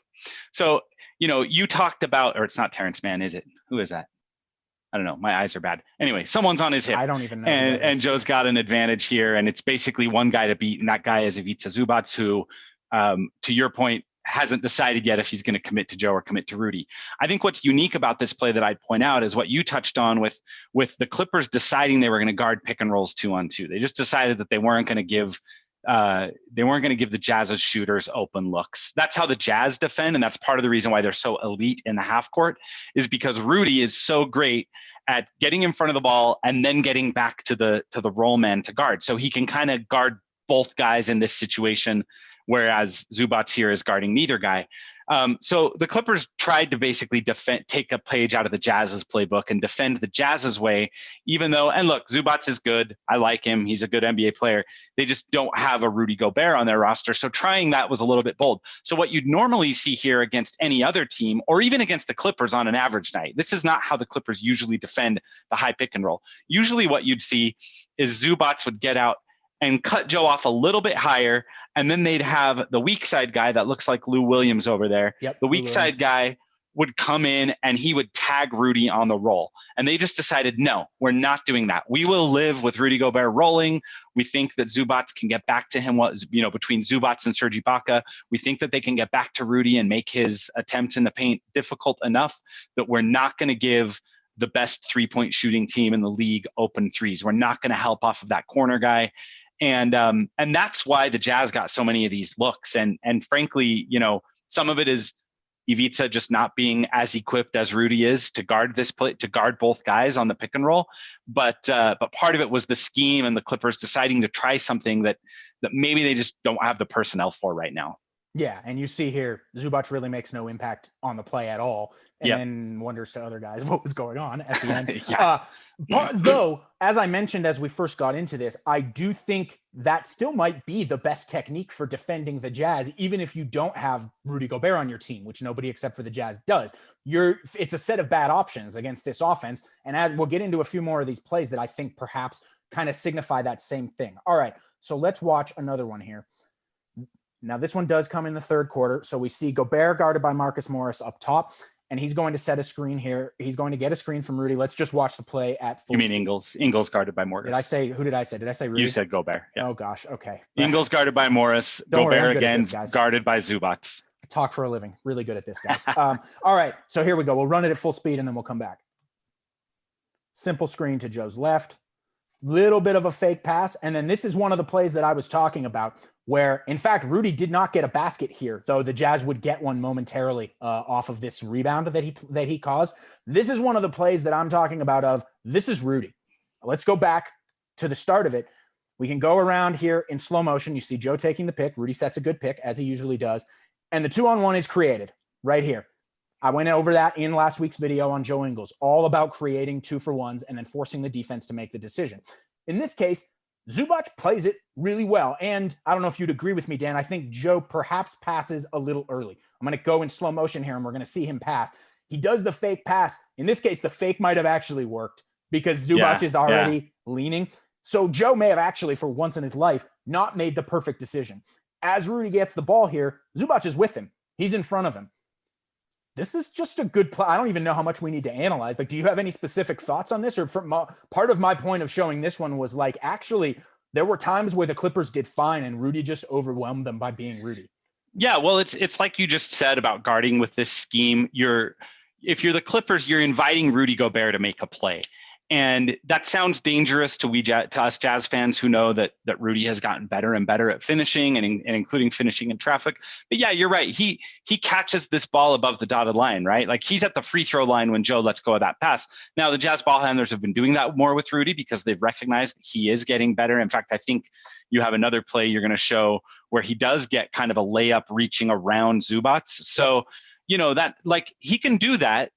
So, you talked about, or it's not Terrence Mann, is it? Who is that? I don't know. My eyes are bad. Anyway, someone's on his hip. I don't even know. And Joe's got an advantage here, and it's basically one guy to beat, and that guy is Ivica Zubac, who, to your point, hasn't decided yet if he's going to commit to Joe or commit to Rudy. I think what's unique about this play that I'd point out is what you touched on with the Clippers deciding they were going to guard pick and rolls 2-on-2. They just decided that they weren't going to give the Jazz's shooters open looks. That's how the Jazz defend, and that's part of the reason why they're so elite in the half court, is because Rudy is so great at getting in front of the ball and then getting back to the roll man to guard. So he can kind of guard both guys in this situation, whereas Zubac here is guarding neither guy. So the Clippers tried to basically take a page out of the Jazz's playbook and defend the Jazz's way, even though, and look, Zubac is good. I like him. He's a good NBA player. They just don't have a Rudy Gobert on their roster. So trying that was a little bit bold. So what you'd normally see here against any other team, or even against the Clippers on an average night, this is not how the Clippers usually defend the high pick and roll. Usually what you'd see is Zubac would get out and cut Joe off a little bit higher, and then they'd have the weak side guy that looks like Lou Williams over there. Yep, the weak side guy would come in and he would tag Rudy on the roll. And they just decided, no, we're not doing that. We will live with Rudy Gobert rolling. We think that Zubac can get back to him, between Zubac and Serge Ibaka. We think that they can get back to Rudy and make his attempts in the paint difficult enough that we're not going to give the best three-point shooting team in the league open threes. We're not going to help off of that corner guy. And that's why the Jazz got so many of these looks. And frankly, some of it is Ivica just not being as equipped as Rudy is to guard this play, to guard both guys on the pick and roll. But part of it was the scheme and the Clippers deciding to try something that maybe they just don't have the personnel for right now. Yeah, and you see here, Zubac really makes no impact on the play at all, and then wonders to other guys what was going on at the end. Though, as I mentioned as we first got into this, I do think that still might be the best technique for defending the Jazz, even if you don't have Rudy Gobert on your team, which nobody except for the Jazz does. It's a set of bad options against this offense, and as we'll get into a few more of these plays that I think perhaps kind of signify that same thing. All right, so let's watch another one here. Now, this one does come in the third quarter. So we see Gobert guarded by Marcus Morris up top, and he's going to set a screen here. He's going to get a screen from Rudy. Let's just watch the play at full. You mean Ingles? Ingles guarded by Morris. Who did I say? Did I say Rudy? You said Gobert. Yeah. Oh, gosh. Okay. Ingles guarded by Morris. Gobert again guarded by Zubac. I talk for a living. Really good at this, guys. All right. So here we go. We'll run it at full speed, and then we'll come back. Simple screen to Joe's left. Little bit of a fake pass. And then this is one of the plays that I was talking about where, in fact, Rudy did not get a basket here, though the Jazz would get one momentarily off of this rebound that he caused. This is one of the plays that I'm talking about this is Rudy. Let's go back to the start of it. We can go around here in slow motion. You see Joe taking the pick. Rudy sets a good pick, as he usually does. And the 2-on-1 is created right here. I went over that in last week's video on Joe Ingles, all about creating 2-for-1s and then forcing the defense to make the decision. In this case, Zubac plays it really well. And I don't know if you'd agree with me, Dan. I think Joe perhaps passes a little early. I'm going to go in slow motion here, and we're going to see him pass. He does the fake pass. In this case, the fake might have actually worked because Zubac is already leaning. So Joe may have actually, for once in his life, not made the perfect decision. As Rudy gets the ball here, Zubac is with him. He's in front of him. This is just a good play. I don't even know how much we need to analyze. Like, do you have any specific thoughts on this? Or part of my point of showing this one was like, actually, there were times where the Clippers did fine and Rudy just overwhelmed them by being Rudy. Yeah, well, it's like you just said about guarding with this scheme. If you're the Clippers, you're inviting Rudy Gobert to make a play. And that sounds dangerous to us Jazz fans who know that Rudy has gotten better and better at finishing and including finishing in traffic. But yeah, you're right. He catches this ball above the dotted line, right? Like he's at the free throw line when Joe lets go of that pass. Now the Jazz ball handlers have been doing that more with Rudy because they've recognized that he is getting better. In fact, I think you have another play you're going to show where he does get kind of a layup reaching around Zubac. So, that like he can do that.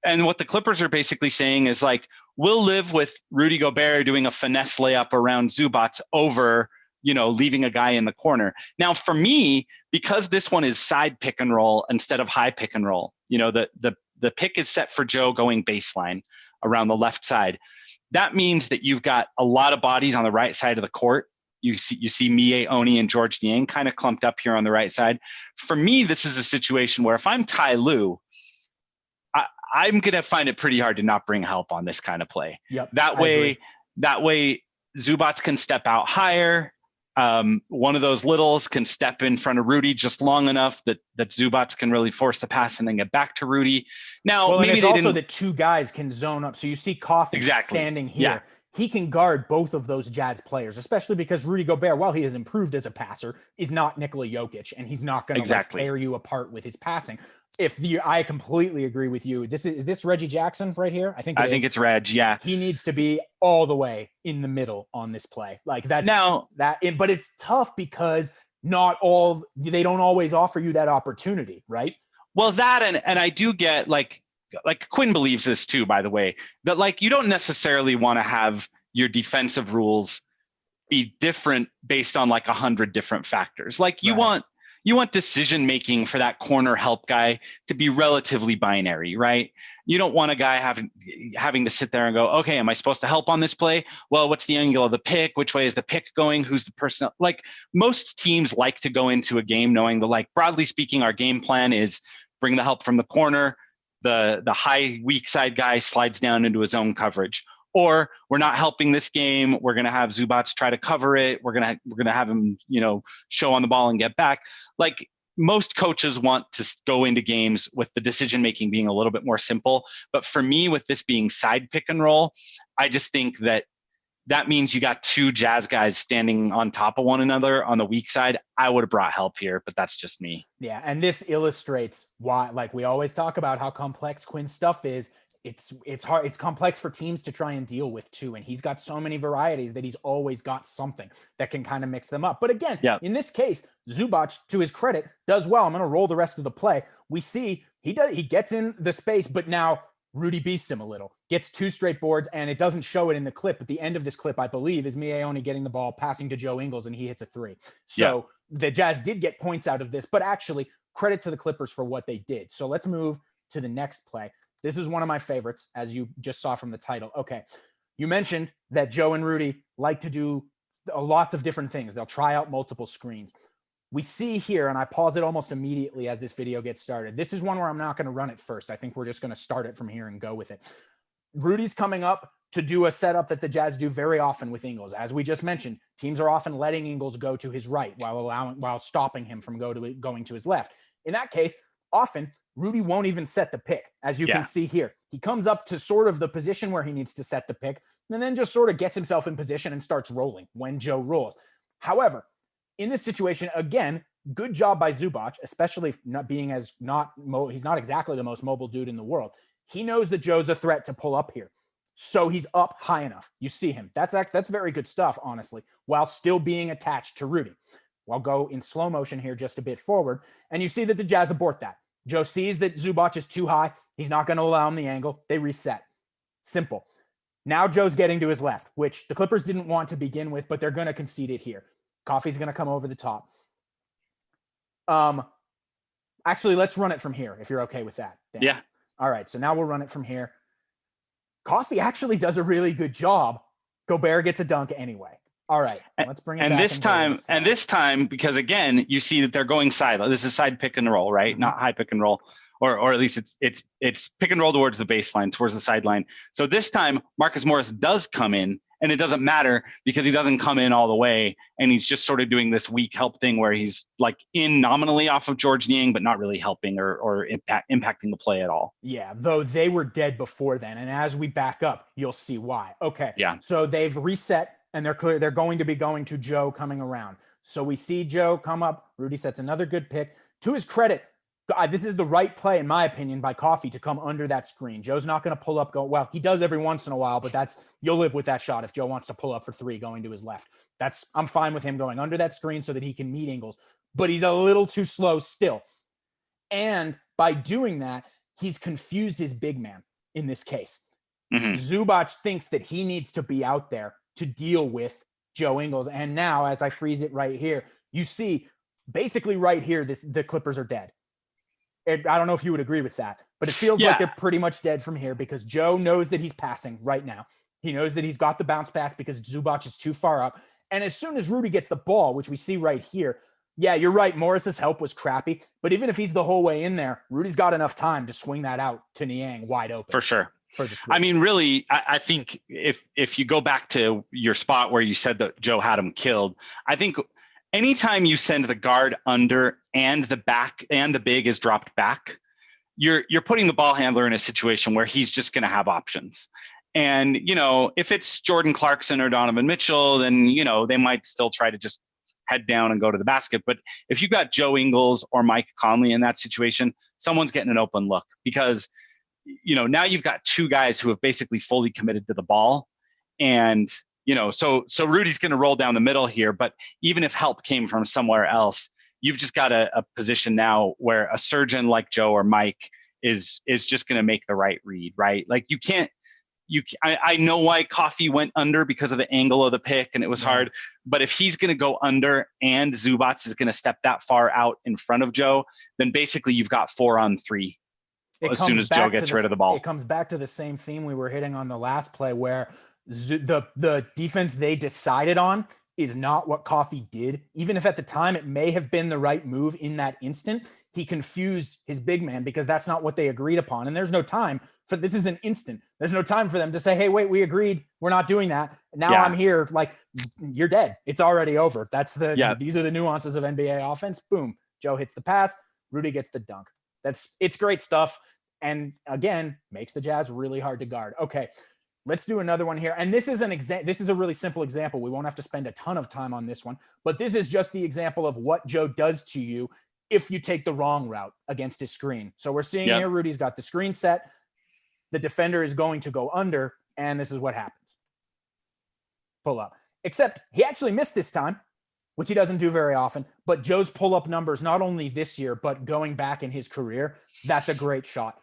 And what the Clippers are basically saying is like, we'll live with Rudy Gobert doing a finesse layup around Zubac over, leaving a guy in the corner. Now, for me, because this one is side pick and roll instead of high pick and roll, the pick is set for Joe going baseline around the left side. That means that you've got a lot of bodies on the right side of the court. You see Mie Oni and George Niang kind of clumped up here on the right side. For me, this is a situation where if I'm Ty Lue, I'm going to find it pretty hard to not bring help on this kind of play. Yep, that way Zubac can step out higher. One of those littles can step in front of Rudy just long enough that Zubac can really force the pass and then get back to Rudy. Now, maybe it's also that two guys can zone up. So you see Coffey standing here. Yeah. He can guard both of those Jazz players, especially because Rudy Gobert, while he has improved as a passer, is not Nikola Jokic, and he's not going to tear you apart with his passing. I completely agree with you. Is this Reggie Jackson right here? I think it's Reg. Yeah, he needs to be all the way in the middle on this play. Like but it's tough because they don't always offer you that opportunity, right? Well, that and I do get like Quinn believes this too, by the way, that like you don't necessarily want to have your defensive rules be different based on like 100 different factors. Like you want decision making for that corner help guy to be relatively binary, right? You don't want a guy having to sit there and go, okay, am I supposed to help on this play? Well, what's the angle of the pick? Which way is the pick going? Who's the person? Like most teams like to go into a game knowing that, like, broadly speaking, our game plan is bring the help from the corner. The high weak side guy slides down into his own coverage, or we're not helping this game. We're going to have Zubac try to cover it. We're going to have him, show on the ball and get back. Like most coaches want to go into games with the decision making being a little bit more simple. But for me, with this being side pick and roll, I just think that means you got two Jazz guys standing on top of one another on the weak side. I would have brought help here, but that's just me. Yeah, and this illustrates why, like we always talk about how complex Quinn's stuff is. It's hard. It's complex for teams to try and deal with too. And he's got so many varieties that he's always got something that can kind of mix them up. But again, in this case, Zubac, to his credit, does well. I'm going to roll the rest of the play. We see he gets in the space, but now Rudy beasts him a little, gets 2 straight boards, and it doesn't show it in the clip. At the end of this clip, I believe, is Mie Oni getting the ball, passing to Joe Ingles, and he hits a 3. So the Jazz did get points out of this, but actually credit to the Clippers for what they did. So let's move to the next play. This is one of my favorites, as you just saw from the title. Okay, you mentioned that Joe and Rudy like to do lots of different things. They'll try out multiple screens. We see here, and I pause it almost immediately as this video gets started. This is one where I'm not going to run it first. I think we're just going to start it from here and go with it. Rudy's coming up to do a setup that the Jazz do very often with Ingles. As we just mentioned, teams are often letting Ingles go to his right while stopping him from going to his left. In that case, often Rudy won't even set the pick, as you can see here. He comes up to sort of the position where he needs to set the pick, and then just sort of gets himself in position and starts rolling when Joe rolls. However, in this situation, again, good job by Zubac, especially not being he's not exactly the most mobile dude in the world. He knows that Joe's a threat to pull up here. So he's up high enough. You see him. That's very good stuff, honestly, while still being attached to Rudy. I'll go in slow motion here just a bit forward, and you see that the Jazz abort that. Joe sees that Zubac is too high. He's not going to allow him the angle. They reset. Simple. Now Joe's getting to his left, which the Clippers didn't want to begin with, but they're going to concede it here. Coffey's going to come over the top. Actually, let's run it from here, if you're okay with that, Dan. Yeah. All right, so now we'll run it from here. Coffey actually does a really good job. Gobert gets a dunk anyway. All right, let's bring it back. And this time, because again, you see that they're going side. This is side pick and roll, right? Mm-hmm. Not high pick and roll, or at least it's pick and roll towards the baseline, towards the sideline. So this time, Marcus Morris does come in And it doesn't matter because he doesn't come in all the way. And he's just sort of doing this weak help thing where he's like in nominally off of George Niang, but not really helping or impacting the play at all. Yeah, though they were dead before then. And as we back up, you'll see why. Okay. Yeah. So they've reset and they're going to be going to Joe coming around. So we see Joe come up. Rudy sets another good pick. To his credit, this is the right play, in my opinion, by Coffey to come under that screen. Joe's not going to pull up, well, he does every once in a while, but you'll live with that shot if Joe wants to pull up for three going to his left. I'm fine with him going under that screen so that he can meet Ingles, but he's a little too slow still. And by doing that, he's confused his big man in this case. Mm-hmm. Zubac thinks that he needs to be out there to deal with Joe Ingles. And now, as I freeze it right here, you see basically right here, the Clippers are dead. I don't know if you would agree with that, but it feels like they're pretty much dead from here because Joe knows that he's passing right now. He knows that he's got the bounce pass because Zubac is too far up. And as soon as Rudy gets the ball, which we see right here, yeah, you're right. Morris's help was crappy, but even if he's the whole way in there, Rudy's got enough time to swing that out to Niang wide open. For sure. I mean, really, I think if you go back to your spot where you said that Joe had him killed, I think anytime you send the guard under and the back and the big is dropped back, you're putting the ball handler in a situation where he's just going to have options. And, if it's Jordan Clarkson or Donovan Mitchell, then, they might still try to just head down and go to the basket. But if you've got Joe Ingles or Mike Conley in that situation, someone's getting an open look because, now you've got two guys who have basically fully committed to the ball. And, so Rudy's going to roll down the middle here, but even if help came from somewhere else, you've just got a position now where a surgeon like Joe or Mike is just going to make the right read, right? Like I know why Coffey went under because of the angle of the pick and it was hard, but if he's going to go under and Zubac is going to step that far out in front of Joe, then basically you've got 4-on-3 as soon as Joe gets rid of the ball. It comes back to the same theme we were hitting on the last play where the defense they decided on is not what Coffey did. Even if at the time it may have been the right move in that instant, he confused his big man because that's not what they agreed upon. And there's no time for this is an instant. There's no time for them to say, hey, wait, we agreed. We're not doing that. Now I'm here. Like, you're dead. It's already over. These are the nuances of NBA offense. Boom. Joe hits the pass. Rudy gets the dunk. It's great stuff. And again, makes the Jazz really hard to guard. Okay. Let's do another one here. And this is this is a really simple example. We won't have to spend a ton of time on this one, but this is just the example of what Joe does to you if you take the wrong route against his screen. So we're seeing here, Rudy's got the screen set. The defender is going to go under, and this is what happens. Pull up. Except he actually missed this time, which he doesn't do very often. But Joe's pull-up numbers, not only this year, but going back in his career, that's a great shot.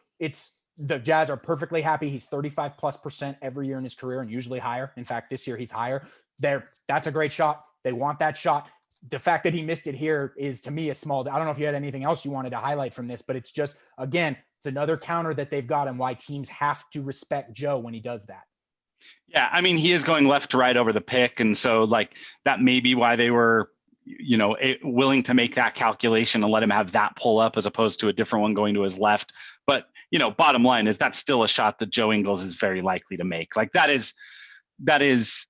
The Jazz are perfectly happy. He's 35+% every year in his career and usually higher. In fact, this year he's higher. That's a great shot. They want that shot. The fact that he missed it here is, to me, a small. I don't know if you had anything else you wanted to highlight from this, but it's just, again, it's another counter that they've got and why teams have to respect Joe when he does that. Yeah, I mean, he is going left to right over the pick. And so, that may be why they were, willing to make that calculation and let him have that pull up as opposed to a different one going to his left. But, bottom line is that's still a shot that Joe Ingles is very likely to make. That is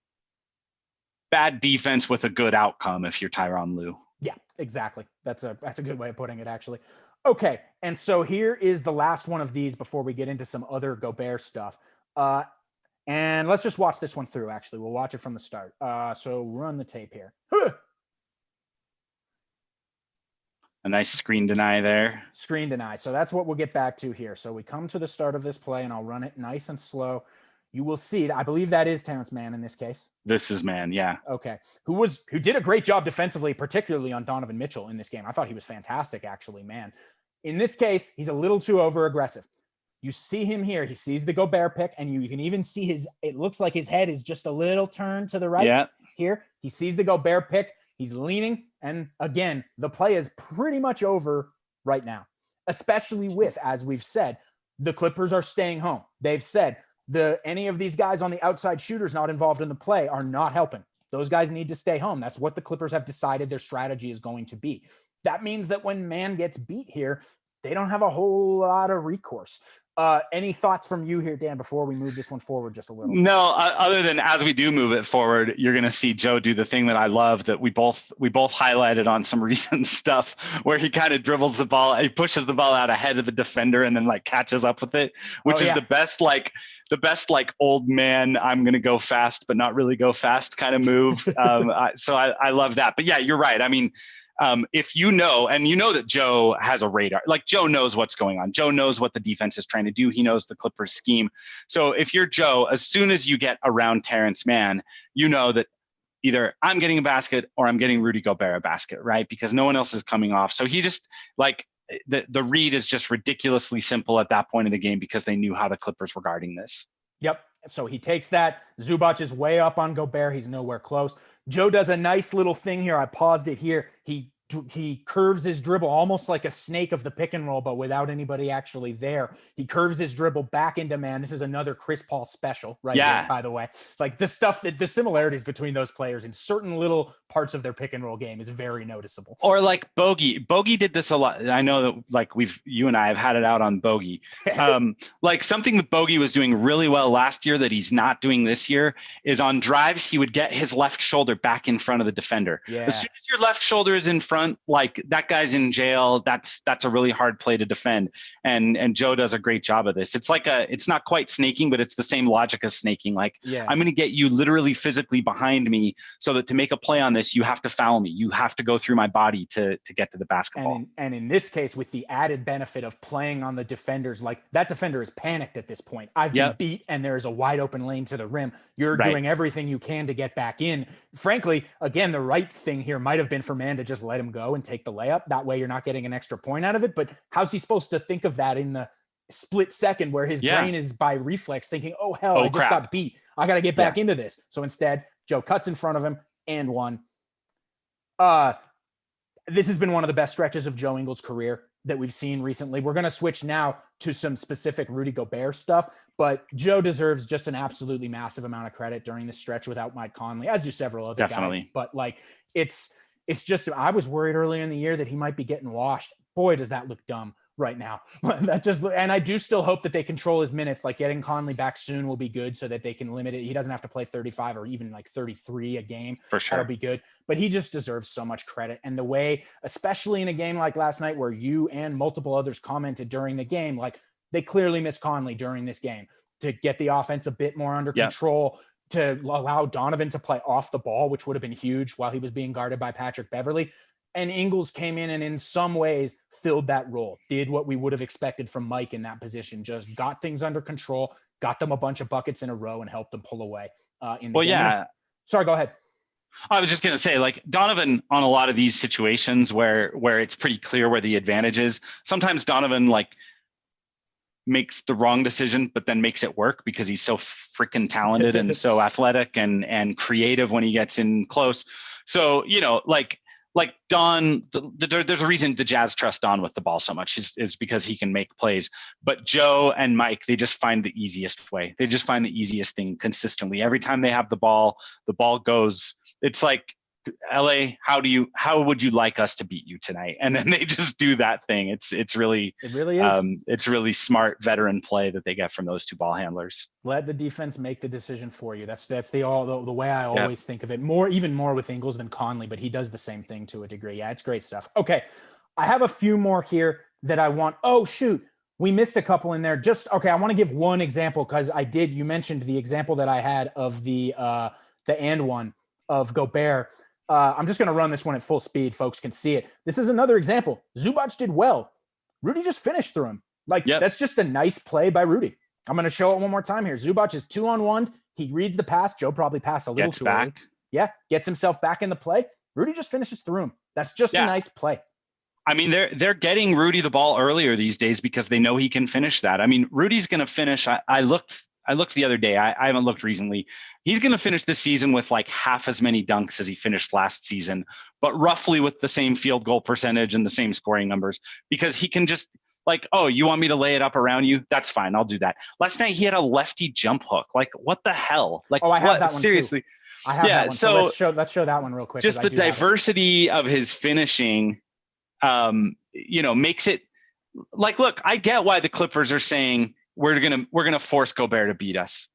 bad defense with a good outcome if you're Tyronn Lue. Yeah, exactly. That's a good way of putting it, actually. Okay, and so here is the last one of these before we get into some other Gobert stuff. And let's just watch this one through, actually. We'll watch it from the start. So run the tape here. A nice screen deny there. Screen deny. So that's what we'll get back to here. So we come to the start of this play, and I'll run it nice and slow. You will see, I believe that is Terrence Mann in this case. This is Mann, yeah. Okay. Who did a great job defensively, particularly on Donovan Mitchell in this game. I thought he was fantastic, actually, man. In this case, he's a little too over-aggressive. You see him here. He sees the Gobert pick, and you can even see it looks like his head is just a little turned to the right here. He sees the Gobert pick. He's leaning, and again, the play is pretty much over right now, especially with, as we've said, the Clippers are staying home. They've said any of these guys on the outside shooters not involved in the play are not helping. Those guys need to stay home. That's what the Clippers have decided their strategy is going to be. That means that when Mann gets beat here, they don't have a whole lot of recourse. Any thoughts from you here, Dan, before we move this one forward just a little? No, other than as we do move it forward, you're going to see Joe do the thing that I love that we both highlighted on some recent stuff where he kind of dribbles the ball, he pushes the ball out ahead of the defender and then like catches up with it, which is the best old man, I'm going to go fast but not really go fast kind of move. So I love that. But yeah, you're right. I mean, if you know, and you know that Joe has a radar, like Joe knows what's going on. Joe knows what the defense is trying to do. He knows the Clippers scheme. So if you're Joe, as soon as you get around Terrence Mann, you know that either I'm getting a basket or I'm getting Rudy Gobert a basket, right? Because no one else is coming off. So he just like the read is just ridiculously simple at that point in the game because they knew how the Clippers were guarding this. Yep. So he takes that. Zubac is way up on Gobert. He's nowhere close. Joe does a nice little thing here. I paused it here. He curves his dribble almost like a snake of the pick and roll, but without anybody actually there. He curves his dribble back into man. This is another Chris Paul special, right? Yeah. Here, by the way, like the stuff that the similarities between those players in certain little parts of their pick and roll game is very noticeable. Or like Bogey did this a lot. I know that like you and I have had it out on Bogey. Like something that Bogey was doing really well last year that he's not doing this year is on drives, he would get his left shoulder back in front of the defender. Yeah. As soon as your left shoulder is in front, like that guy's in jail. That's a really hard play to defend. And Joe does a great job of this. It's like it's not quite snaking, but it's the same logic as snaking. Like I'm going to get you literally physically behind me so that to make a play on this, you have to foul me. You have to go through my body to get to the basketball. And in this case, with the added benefit of playing on the defenders, like that defender is panicked at this point. I've been beat and there is a wide open lane to the rim. You're doing everything you can to get back in. Frankly, again, the right thing here might have been for Mann to just let him go and take the layup. That way you're not getting an extra point out of it. But how's he supposed to think of that in the split second where his brain is by reflex thinking, oh, hell, I just got beat. I got to get back into this. So instead, Joe cuts in front of him and one. This has been one of the best stretches of Joe Ingles' career that we've seen recently. We're going to switch now to some specific Rudy Gobert stuff, but Joe deserves just an absolutely massive amount of credit during this stretch without Mike Conley, as do several other guys. But like, it's just, I was worried earlier in the year that he might be getting washed. Boy, does that look dumb right now. And I do still hope that they control his minutes, like getting Conley back soon will be good so that they can limit it. He doesn't have to play 35 or even like 33 a game. For sure. That'll be good. But he just deserves so much credit. And the way, especially in a game like last night where you and multiple others commented during the game, like they clearly missed Conley during this game to get the offense a bit more under control, to allow Donovan to play off the ball, which would have been huge while he was being guarded by Patrick Beverley. And Ingles came in and in some ways filled that role, did what we would have expected from Mike in that position, just got things under control, got them a bunch of buckets in a row and helped them pull away in the game. Sorry, go ahead. I was just going to say, like Donovan on a lot of these situations where it's pretty clear where the advantage is, sometimes Donovan like makes the wrong decision, but then makes it work because he's so freaking talented and so athletic and creative when he gets in close. So, you know, like Don, there's a reason the Jazz trust Don with the ball so much is because he can make plays. But Joe and Mike, they just find the easiest way. They just find the easiest thing consistently. Every time they have the ball goes. It's like, LA, how would you like us to beat you tonight? And then they just do that thing. It really is. It's really smart veteran play that they get from those two ball handlers. Let the defense make the decision for you. That's the way I always think of it. Even more with Ingles than Conley, but he does the same thing to a degree. Yeah, it's great stuff. Okay, I have a few more here that I want. Oh shoot, we missed a couple in there. I want to give one example because you mentioned the example that I had of the and one of Gobert. I'm just going to run this one at full speed. Folks can see it. This is another example. Zubac did well. Rudy just finished through him. That's just a nice play by Rudy. I'm going to show it one more time here. Zubac is 2-on-1. He reads the pass. Joe probably passed a little too early. Yeah, gets himself back in the play. Rudy just finishes through him. That's just a nice play. I mean, they're getting Rudy the ball earlier these days because they know he can finish that. I mean, Rudy's going to finish. I looked the other day. I haven't looked recently. He's going to finish this season with like half as many dunks as he finished last season, but roughly with the same field goal percentage and the same scoring numbers because he can just like, oh, you want me to lay it up around you? That's fine. I'll do that. Last night he had a lefty jump hook. Like, what the hell? Like, I have that one seriously. Too. I have that one. So let's show that one real quick. Just the diversity of his finishing, makes it like, look, I get why the Clippers are saying, we're gonna force Gobert to beat us.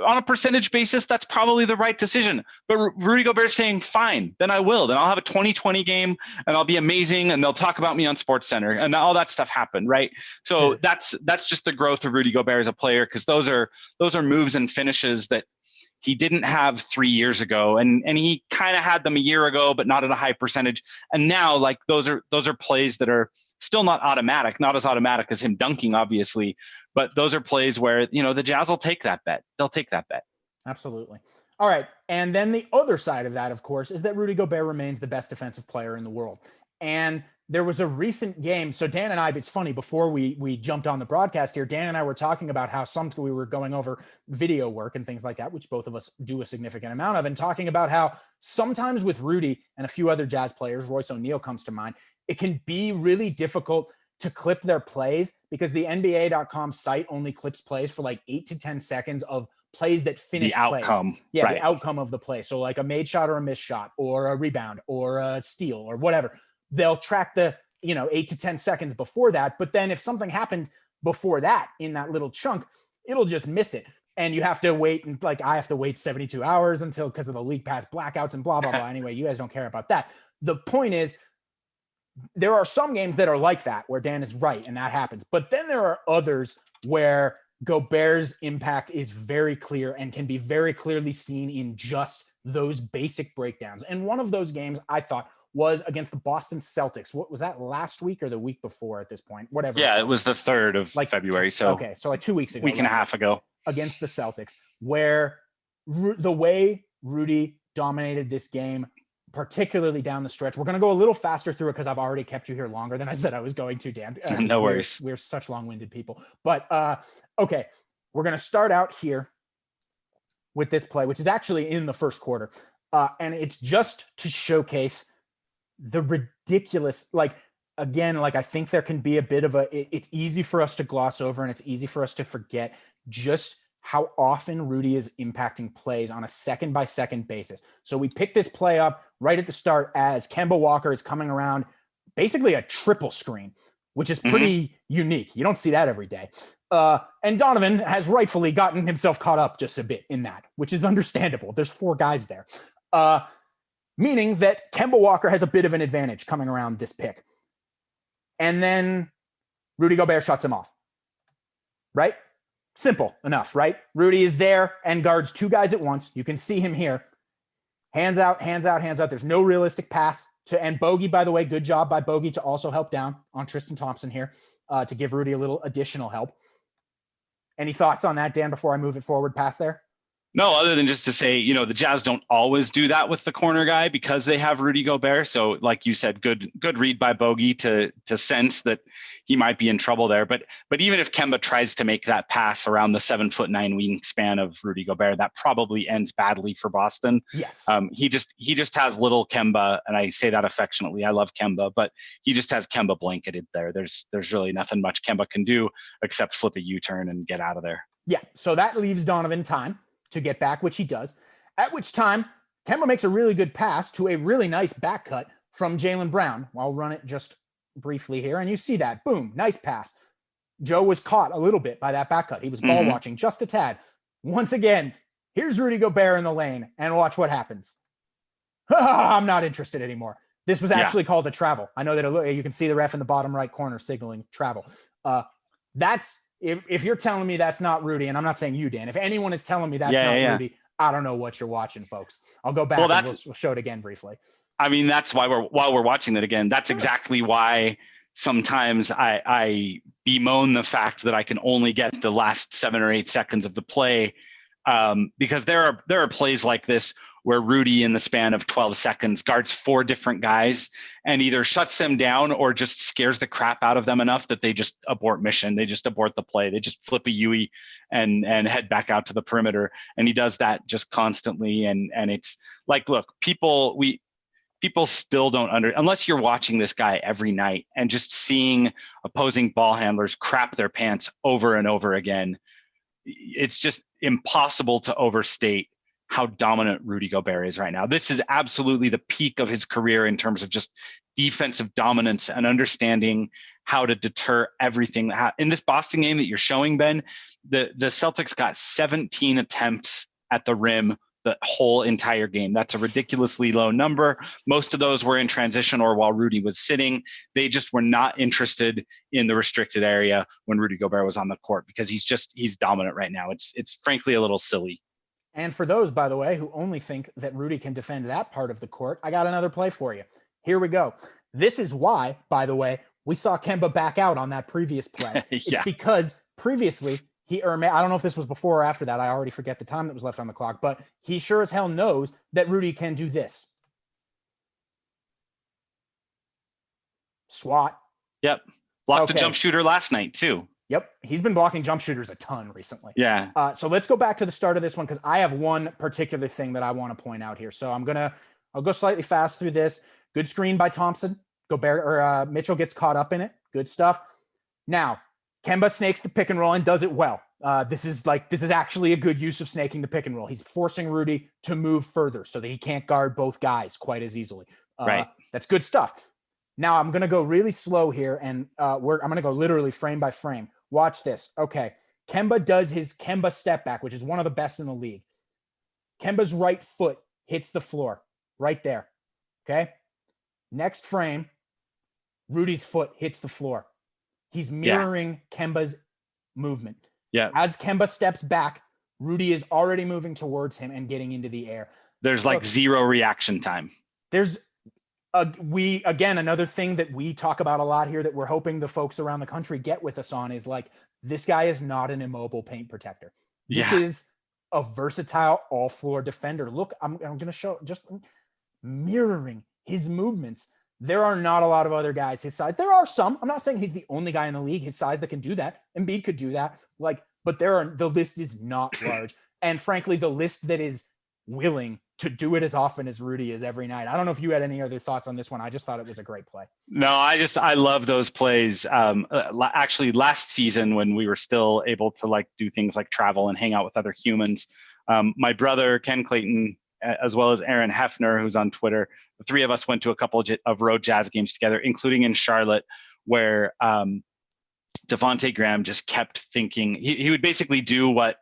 On a percentage basis, that's probably the right decision. But Rudy Gobert's saying, fine, then I will. Then I'll have a 20-20 game and I'll be amazing and they'll talk about me on SportsCenter and all that stuff happened, right? So that's just the growth of Rudy Gobert as a player, because those are moves and finishes that he didn't have 3 years ago, and he kind of had them a year ago, but not at a high percentage. And now, like, those are plays that are still not as automatic as him dunking, obviously, but those are plays where, the Jazz will take that bet. They'll take that bet. Absolutely. All right. And then the other side of that, of course, is that Rudy Gobert remains the best defensive player in the world. And there was a recent game. So Dan and I, it's funny, before we jumped on the broadcast here, Dan and I were talking about how we were going over video work and things like that, which both of us do a significant amount of, and talking about how sometimes with Rudy and a few other Jazz players, Royce O'Neal comes to mind, it can be really difficult to clip their plays because the NBA.com site only clips plays for like 8 to 10 seconds of plays that finish the outcome. Plays. Yeah, right. The outcome of the play. So like a made shot or a missed shot or a rebound or a steal or whatever. They'll track the, 8 to 10 seconds before that. But then if something happened before that in that little chunk, it'll just miss it. And you have to wait, and like I have to wait 72 hours until, because of the league pass blackouts and blah, blah, blah. Anyway, you guys don't care about that. The point is, there are some games that are like that where Dan is right and that happens. But then there are others where Gobert's impact is very clear and can be very clearly seen in just those basic breakdowns. And one of those games I thought was against the Boston Celtics. What was that, last week or the week before at this point? Whatever. Yeah, it was the 3rd of February. So okay, so like 2 weeks ago. Week and a half ago. Against the Celtics, where the way Rudy dominated this game, particularly down the stretch. We're going to go a little faster through it because I've already kept you here longer than I said I was going to, Dan. No worries. We're such long-winded people. But, okay, we're going to start out here with this play, which is actually in the first quarter. And it's just to showcase the ridiculous, again, I think there can be a bit of it's easy for us to gloss over and it's easy for us to forget just how often Rudy is impacting plays on a second-by-second basis. So we pick this play up right at the start as Kemba Walker is coming around, basically a triple screen, which is pretty unique. You don't see that every day. And Donovan has rightfully gotten himself caught up just a bit in that, which is understandable. There's 4 guys there. Meaning that Kemba Walker has a bit of an advantage coming around this pick. And then Rudy Gobert shuts him off. Right? Simple enough, right? Rudy is there and guards 2 guys at once. You can see him here. Hands out, hands out, hands out. There's no realistic pass and Bogey, by the way, good job by Bogey to also help down on Tristan Thompson here to give Rudy a little additional help. Any thoughts on that, Dan, before I move it forward past there? No, other than just to say, the Jazz don't always do that with the corner guy because they have Rudy Gobert. So like you said, good read by Bogey to sense that he might be in trouble there. But even if Kemba tries to make that pass around the 7'9" wingspan of Rudy Gobert, that probably ends badly for Boston. Yes. He just has little Kemba, and I say that affectionately. I love Kemba, but he just has Kemba blanketed there. There's really nothing much Kemba can do except flip a U-turn and get out of there. Yeah. So that leaves Donovan time to get back, which he does, at which time Kemba makes a really good pass to a really nice back cut from Jaylen Brown. I'll run it just briefly here, and you see that. Boom, nice pass. Joe was caught a little bit by that back cut. He was ball watching just a tad. Once again, here's Rudy Gobert in the lane, and watch what happens. I'm not interested anymore. This was actually called a travel. I know that you can see the ref in the bottom right corner signaling travel. That's If you're telling me that's not Rudy, and I'm not saying you, Dan, if anyone is telling me that's not Rudy, I don't know what you're watching, folks. I'll go back and we'll show it again briefly. I mean, that's why while we're watching it again, that's exactly why sometimes I bemoan the fact that I can only get the last 7 or 8 seconds of the play, because there are plays like this where Rudy, in the span of 12 seconds, guards 4 different guys and either shuts them down or just scares the crap out of them enough that they just abort mission. They just abort the play. They just flip a Yui and head back out to the perimeter. And he does that just constantly. And it's like, look, people still don't unless you're watching this guy every night and just seeing opposing ball handlers crap their pants over and over again. It's just impossible to overstate how dominant Rudy Gobert is right now. This is absolutely the peak of his career in terms of just defensive dominance and understanding how to deter everything. In this Boston game that you're showing, Ben, the Celtics got 17 attempts at the rim the whole entire game. That's a ridiculously low number. Most of those were in transition or while Rudy was sitting. They just were not interested in the restricted area when Rudy Gobert was on the court because he's dominant right now. It's frankly a little silly. And for those, by the way, who only think that Rudy can defend that part of the court, I got another play for you. Here we go. This is why, by the way, we saw Kemba back out on that previous play. It's because previously I don't know if this was before or after that. I already forget the time that was left on the clock, but he sure as hell knows that Rudy can do this. Swat. Yep. Blocked the jump shooter last night too. Yep. He's been blocking jump shooters a ton recently. Yeah. So let's go back to the start of this one because I have one particular thing that I want to point out here. So I'll go slightly fast through this. Good screen by Thompson. Mitchell gets caught up in it. Good stuff. Now, Kemba snakes the pick and roll and does it well. This is actually a good use of snaking the pick and roll. He's forcing Rudy to move further so that he can't guard both guys quite as easily. Right. That's good stuff. Now I'm going to go really slow here and I'm going to go literally frame by frame. Watch this. Okay. Kemba does his Kemba step back, which is one of the best in the league. Kemba's right foot hits the floor right there. Okay. Next frame, Rudy's foot hits the floor. He's mirroring Kemba's movement. Yeah. As Kemba steps back, Rudy is already moving towards him and getting into the air. There's zero reaction time. There's another thing that we talk about a lot here that we're hoping the folks around the country get with us on is this guy is not an immobile paint protector. This is a versatile all floor defender. Look, I'm going to show just mirroring his movements. There are not a lot of other guys his size. There are some. I'm not saying he's the only guy in the league his size that can do that. Embiid could do that. But the list is not large. And frankly, the list that is willing to do it as often as Rudy is every night. I don't know if you had any other thoughts on this one. I just thought it was a great play. No, I love those plays. Actually, last season when we were still able to do things like travel and hang out with other humans, my brother Ken Clayton, as well as Aaron Hefner, who's on Twitter, the three of us went to a couple of road Jazz games together, including in Charlotte, where Devontae Graham just kept thinking he would basically do what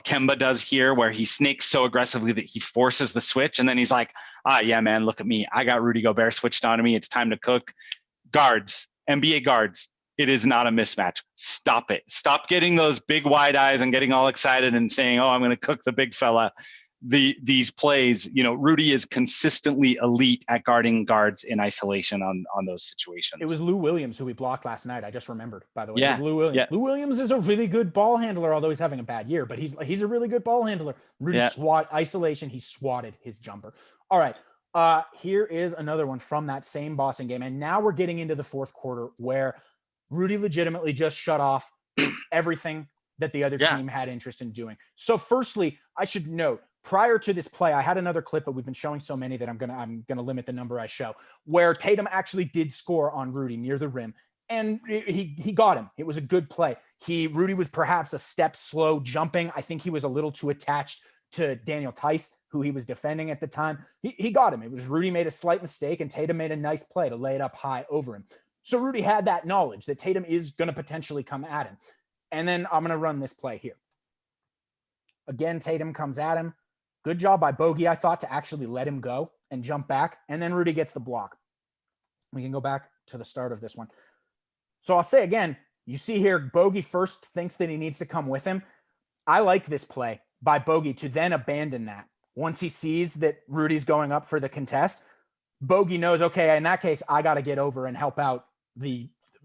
Kemba does here, where he snakes so aggressively that he forces the switch. And then he's like, yeah, man, look at me. I got Rudy Gobert switched onto me. It's time to cook. Guards, NBA guards, it is not a mismatch. Stop it. Stop getting those big wide eyes and getting all excited and saying, I'm going to cook the big fella. These plays, Rudy is consistently elite at guarding guards in isolation on those situations. It was Lou Williams who we blocked last night. I just remembered, by the way. Yeah. It was Lou Williams. Yeah. Lou Williams is a really good ball handler, although he's having a bad year, but he's a really good ball handler. Rudy isolation. He swatted his jumper. All right. Here is another one from that same Boston game. And now we're getting into the fourth quarter where Rudy legitimately just shut off everything that the other team had interest in doing. So firstly, I should note, prior to this play, I had another clip, but we've been showing so many that I'm gonna limit the number I show, where Tatum actually did score on Rudy near the rim, and he got him. It was a good play. Rudy was perhaps a step slow jumping. I think he was a little too attached to Daniel Tice, who he was defending at the time. He got him. It was Rudy made a slight mistake, and Tatum made a nice play to lay it up high over him. So Rudy had that knowledge that Tatum is going to potentially come at him. And then I'm going to run this play here. Again, Tatum comes at him. Good job by Bogey, I thought, to actually let him go and jump back. And then Rudy gets the block. We can go back to the start of this one. So I'll say again, you see here, Bogey first thinks that he needs to come with him. I like this play by Bogey to then abandon that. Once he sees that Rudy's going up for the contest, Bogey knows, okay, in that case, I got to get over and help out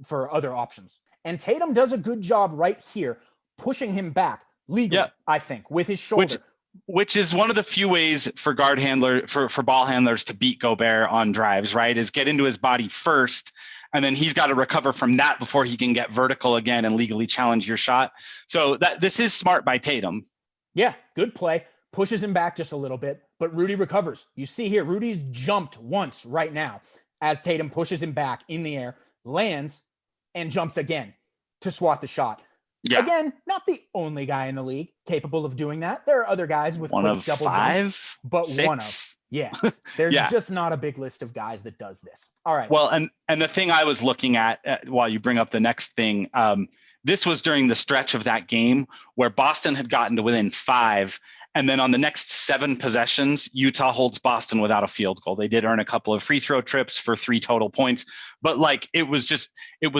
for other options. And Tatum does a good job right here, pushing him back legally, I think, with his shoulder. Which is one of the few ways for for ball handlers to beat Gobert on drives, right? Is get into his body first, and then he's got to recover from that before he can get vertical again and legally challenge your shot. So this is smart by Tatum. Yeah, good play. Pushes him back just a little bit, but Rudy recovers. You see here, Rudy's jumped once right now as Tatum pushes him back in the air, lands, and jumps again to swat the shot. Yeah. Again, not the only guy in the league capable of doing that. There are other guys with One of double five, jumps, but six. one of. Yeah. There's Yeah. just not a big list of guys that does this. All right. Well, and the thing I was looking at while you bring up the next thing, this was during the stretch of that game where Boston had gotten to within 5. And then on the next 7 possessions, Utah holds Boston without a field goal. They did earn a couple of free throw trips for 3 total points, but like it was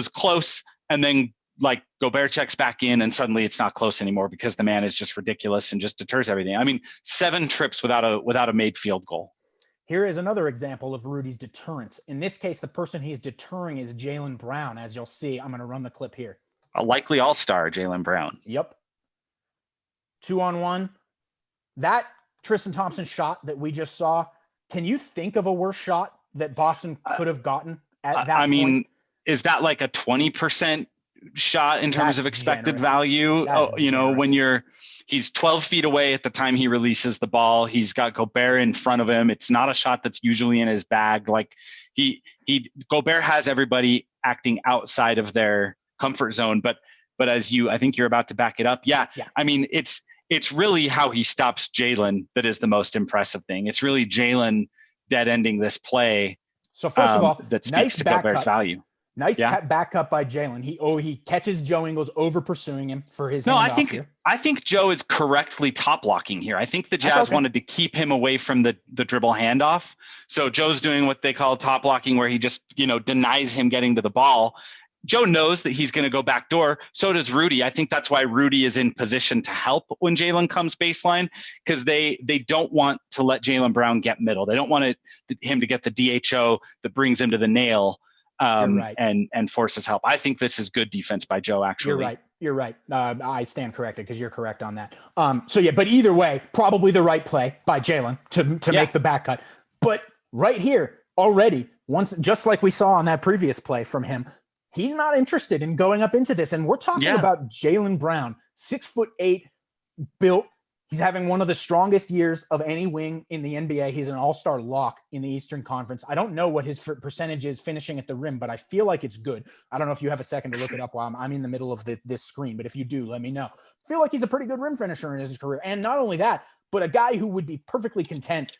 close. And then like Gobert checks back in and suddenly it's not close anymore because the man is just ridiculous and just deters everything. I mean, 7 trips without a made field goal. Here is another example of Rudy's deterrence. In this case, the person he's deterring is Jaylen Brown, as you'll see. I'm going to run the clip here. A likely all-star, Jaylen Brown. Yep. 2-on-1. That Tristan Thompson shot that we just saw, can you think of a worse shot that Boston could have gotten at that point? Mean, is that like a 20% shot in terms of expected value? When he's 12 feet away at the time he releases the ball, he's got Gobert in front of him. It's not a shot that's usually in his bag. Like Gobert has everybody acting outside of their comfort zone, but I think you're about to back it up. Yeah. I mean, it's really how he stops Jaylen that is the most impressive thing. It's really Jaylen dead ending this play. So first of all, that speaks to Gobert's value. Nice back cut by Jaylen. He catches Joe Ingles over pursuing him for his. No, I think Joe is correctly top blocking here. I think the Jazz wanted to keep him away from the dribble handoff. So Joe's doing what they call top blocking, where he just denies him getting to the ball. Joe knows that he's going to go backdoor. So does Rudy. I think that's why Rudy is in position to help when Jaylen comes baseline, because they don't want to let Jaylen Brown get middle. They don't want him to get the DHO that brings him to the nail. And forces help. I think this is good defense by Joe, actually. You're right. I stand corrected because you're correct on that. But either way, probably the right play by Jaylen to make the back cut. But right here already, just like we saw on that previous play from him, he's not interested in going up into this. And we're talking about Jaylen Brown, 6'8", built. He's having one of the strongest years of any wing in the NBA. He's an all-star lock in the Eastern Conference. I don't know what his percentage is finishing at the rim, but I feel like it's good. I don't know if you have a second to look it up while I'm in the middle of this screen, but if you do, let me know. I feel like he's a pretty good rim finisher in his career. And not only that, but a guy who would be perfectly content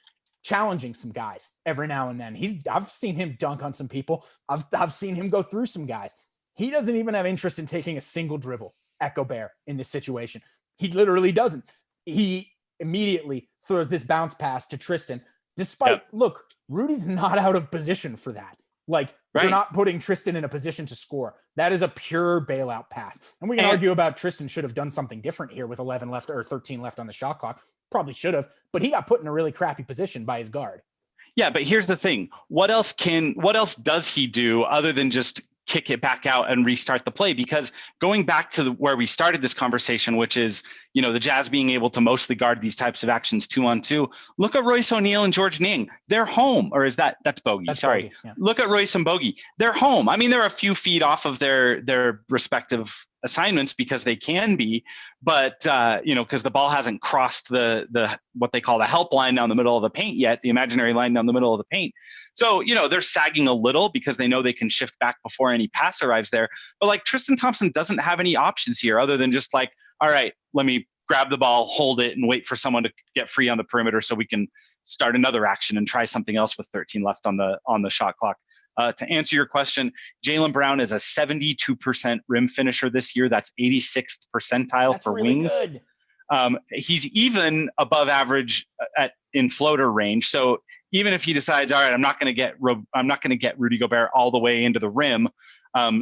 challenging some guys every now and then. I've seen him dunk on some people. I've seen him go through some guys. He doesn't even have interest in taking a single dribble at Gobert in this situation. He literally doesn't. He immediately throws this bounce pass to Tristan, despite, look, Rudy's not out of position for that. You're not putting Tristan in a position to score. That is a pure bailout pass. And we can argue about Tristan should have done something different here with 11 left or 13 left on the shot clock. Probably should have, but he got put in a really crappy position by his guard. Yeah, but here's the thing. What else does he do other than just kick it back out and restart the play? Because going back to where we started this conversation, which is, the Jazz being able to mostly guard these types of actions 2-on-2. Look at Royce O'Neal and George Niang. They're home. Or is that's Bogey? Sorry. Bogey, yeah. Look at Royce and Bogey. They're home. I mean, they're a few feet off of their respective assignments because they can be, but because the ball hasn't crossed the what they call the help line down the middle of the paint yet, the imaginary line down the middle of the paint. So, they're sagging a little because they know they can shift back before any pass arrives there. But Tristan Thompson doesn't have any options here other than just all right, let me grab the ball, hold it, and wait for someone to get free on the perimeter so we can start another action and try something else with 13 left on the shot clock. To answer your question, Jaylen Brown is a 72% rim finisher this year. That's 86th percentile for really wings. Good. He's even above average in floater range. So even if he decides, all right, I'm not going to get Rudy Gobert all the way into the rim,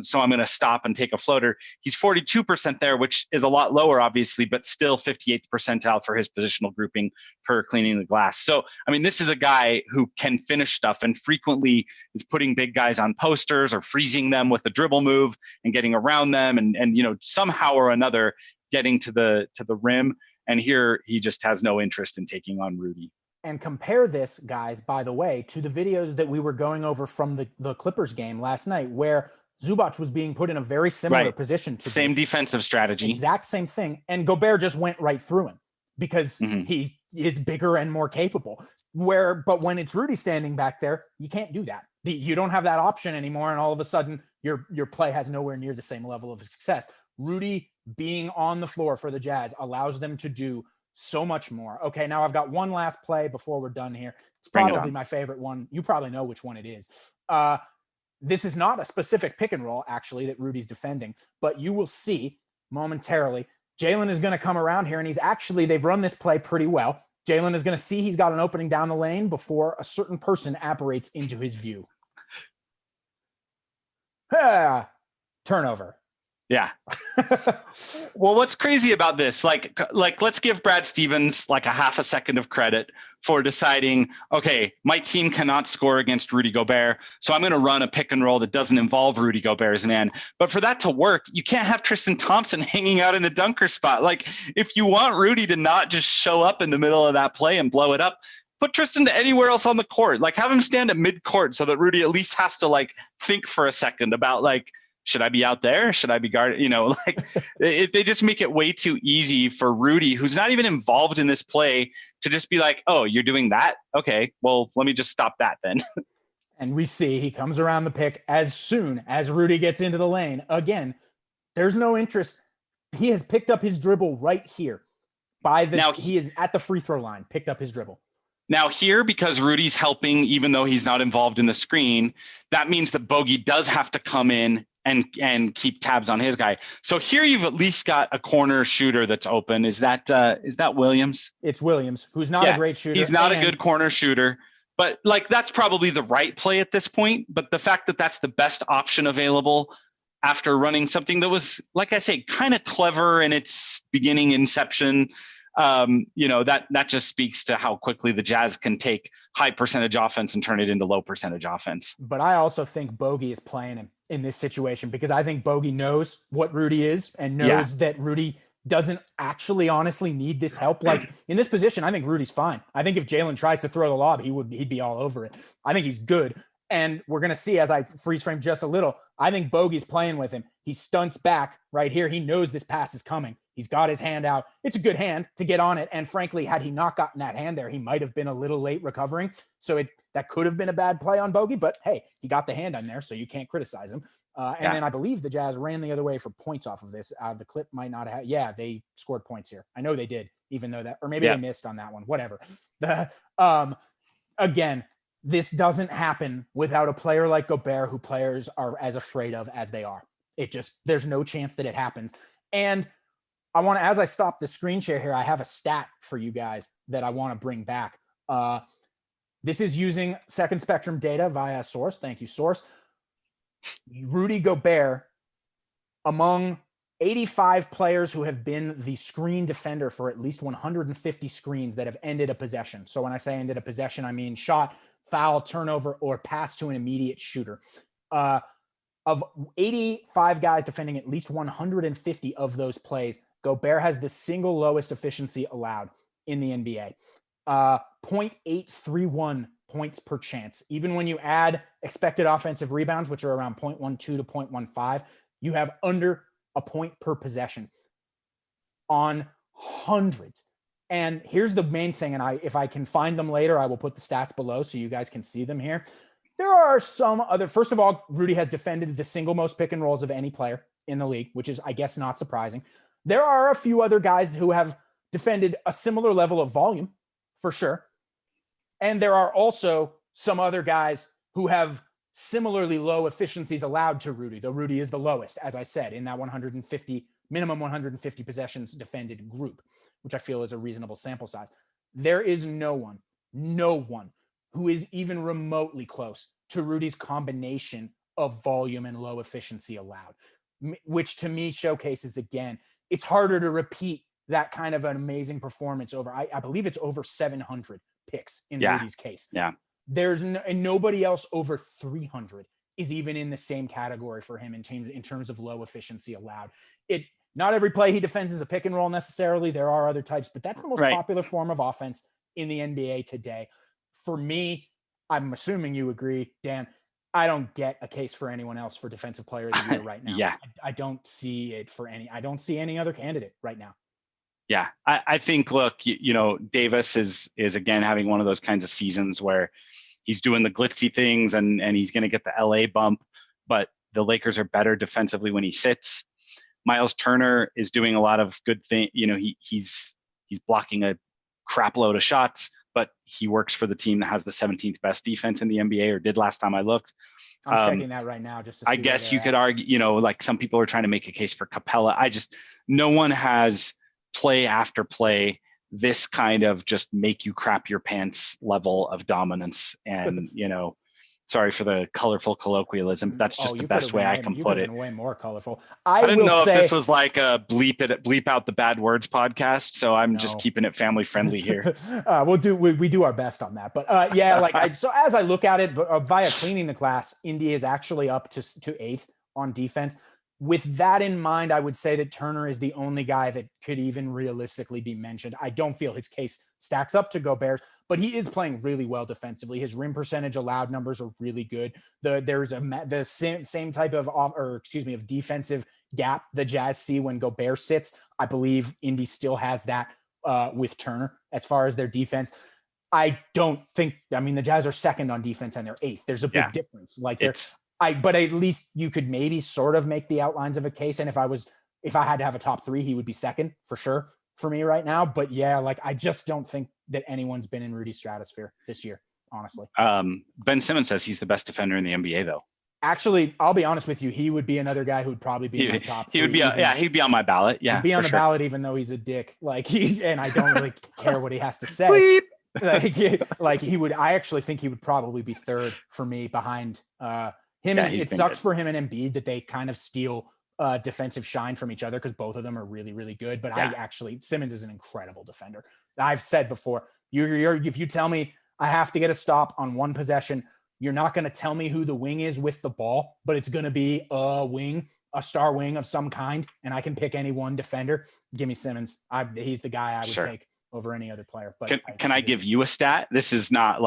so I'm going to stop and take a floater. He's 42% there, which is a lot lower, obviously, but still 58th percentile for his positional grouping per cleaning the glass. So, I mean, this is a guy who can finish stuff and frequently is putting big guys on posters or freezing them with a dribble move and getting around them and somehow or another getting to the rim. And here he just has no interest in taking on Rudy. And compare this, guys, by the way, to the videos that we were going over from the Clippers game last night, where Zubac was being put in a very similar position to same defensive strategy. Exact same thing. And Gobert just went right through him because he is bigger and more capable. But when it's Rudy standing back there, you can't do that. You don't have that option anymore, and all of a sudden your play has nowhere near the same level of success. Rudy being on the floor for the Jazz allows them to do so much more. Okay, now I've got one last play before we're done here. It's probably my favorite one. You probably know which one it is. This is not a specific pick and roll, actually, that Rudy's defending, but you will see momentarily. Jalen is going to come around here, and they've run this play pretty well. Jalen is going to see he's got an opening down the lane before a certain person apparates into his view. Turnover. Yeah. Well, what's crazy about this, like let's give Brad Stevens like a half a second of credit for deciding, okay, my team cannot score against Rudy Gobert, so I'm going to run a pick and roll that doesn't involve Rudy Gobert's man. But for that to work, you can't have Tristan Thompson hanging out in the dunker spot. Like, if you want Rudy to not just show up in the middle of that play and blow it up, put Tristan to anywhere else on the court. Like, have him stand at mid-court so that Rudy at least has to like think for a second about like, should I be out there? Should I be guarded? You know, like they just make it way too easy for Rudy, who's not even involved in this play, to just be like, oh, you're doing that? Okay, well, let me just stop that then. And we see he comes around the pick as soon as Rudy gets into the lane. Again, there's no interest. He has picked up his dribble right here. He is at the free throw line, picked up his dribble. Now here, because Rudy's helping, even though he's not involved in the screen, that means that Bogey does have to come in and keep tabs on his guy. So here you've at least got a corner shooter that's open. Is that Williams? It's Williams, who's not a great shooter. He's not a good corner shooter, but like that's probably the right play at this point. But the fact that that's the best option available after running something that was, like I say, kind of clever in its beginning inception, that just speaks to how quickly the Jazz can take high percentage offense and turn it into low percentage offense. But I also think Bogey is playing him in this situation, because I think Bogey knows what Rudy is and knows that Rudy doesn't actually honestly need this help. Like, in this position, I think Rudy's fine. I think if Jalen tries to throw the lob, he'd be all over it. I think he's good. And we're going to see, as I freeze frame just a little, I think Bogey's playing with him. He stunts back right here. He knows this pass is coming. He's got his hand out. It's a good hand to get on it. And frankly, had he not gotten that hand there, he might have been a little late recovering. So that could have been a bad play on Bogey, but hey, he got the hand on there, so you can't criticize him. Then I believe the Jazz ran the other way for points off of this. The clip might not have. Yeah, they scored points here. I know they did, even though or maybe they missed on that one. Whatever. Again, this doesn't happen without a player like Gobert, who players are as afraid of as they are. There's no chance that it happens. And as I stop the screen share here, I have a stat for you guys that I want to bring back. This is using Second Spectrum data via Source. Thank you, Source. Rudy Gobert, among 85 players who have been the screen defender for at least 150 screens that have ended a possession. So when I say ended a possession, I mean shot, foul, turnover, or pass to an immediate shooter. Of 85 guys defending at least 150 of those plays, Gobert has the single lowest efficiency allowed in the NBA. 0.831 points per chance. Even when you add expected offensive rebounds, which are around 0.12 to 0.15, you have under a point per possession on hundreds. And here's the main thing, and if I can find them later, I will put the stats below so you guys can see them here. There are some other, first of all, Rudy has defended the single most pick and rolls of any player in the league, which is, I guess, not surprising. There are a few other guys who have defended a similar level of volume, for sure. And there are also some other guys who have similarly low efficiencies allowed to Rudy, though Rudy is the lowest, as I said, in that minimum 150 possessions defended group, which I feel is a reasonable sample size. There is no one who is even remotely close to Rudy's combination of volume and low efficiency allowed, which to me showcases, again, it's harder to repeat that kind of an amazing performance over, I believe it's over 700 picks in Rudy's case. Yeah. There's nobody else over 300 is even in the same category for him in terms of low efficiency allowed. Not every play he defends is a pick and roll necessarily. There are other types, but that's the most popular form of offense in the NBA today. For me, I'm assuming you agree, Dan, I don't get a case for anyone else for defensive player of the year right now. I don't see it I don't see any other candidate right now. Yeah, I think, look, Davis is again having one of those kinds of seasons where he's doing the glitzy things and he's going to get the LA bump, but the Lakers are better defensively when he sits. Miles Turner is doing a lot of good things. He's blocking a crap load of shots, but he works for the team that has the 17th best defense in the NBA, or did last time I looked. I'm checking that right now just to see. I guess you could argue, like some people are trying to make a case for Capella. No one has play after play this kind of just make you crap your pants level of dominance. And, sorry for the colorful colloquialism, but that's just the best way I can put it. Way more colorful. I didn't know if this was like a bleep out the bad words podcast, so I'm just keeping it family friendly here. We do our best on that, but so as I look at it, via cleaning the class, Indy is actually up to 8th on defense. With that in mind, I would say that Turner is the only guy that could even realistically be mentioned. I don't feel his case stacks up to Gobert's, but he is playing really well defensively. His rim percentage allowed numbers are really good. There's the same type of defensive gap the Jazz see when Gobert sits. I believe Indy still has that with Turner as far as their defense. I don't think, the Jazz are second on defense and they're 8th. There's a big difference. But at least you could maybe sort of make the outlines of a case. And if I had to have a top 3, he would be second for sure for me right now. But I just don't think that anyone's been in Rudy's stratosphere this year, honestly. Ben Simmons says he's the best defender in the NBA, though. Actually, I'll be honest with you. He would be another guy who would probably be in my top 3. He'd be on my ballot. Yeah, he'd be on the ballot, even though he's a dick. And I don't really care what he has to say. He would. I actually think he would probably be 3rd for me behind him. And it sucks for him and Embiid that they kind of steal defensive shine from each other because both of them are really, really good. But Simmons is an incredible defender. I've said before, if you tell me I have to get a stop on one possession, you're not going to tell me who the wing is with the ball, but it's going to be a star wing of some kind, and I can pick any one defender. Give me Simmons. He's the guy I would take over any other player. But can I give you a stat? This is not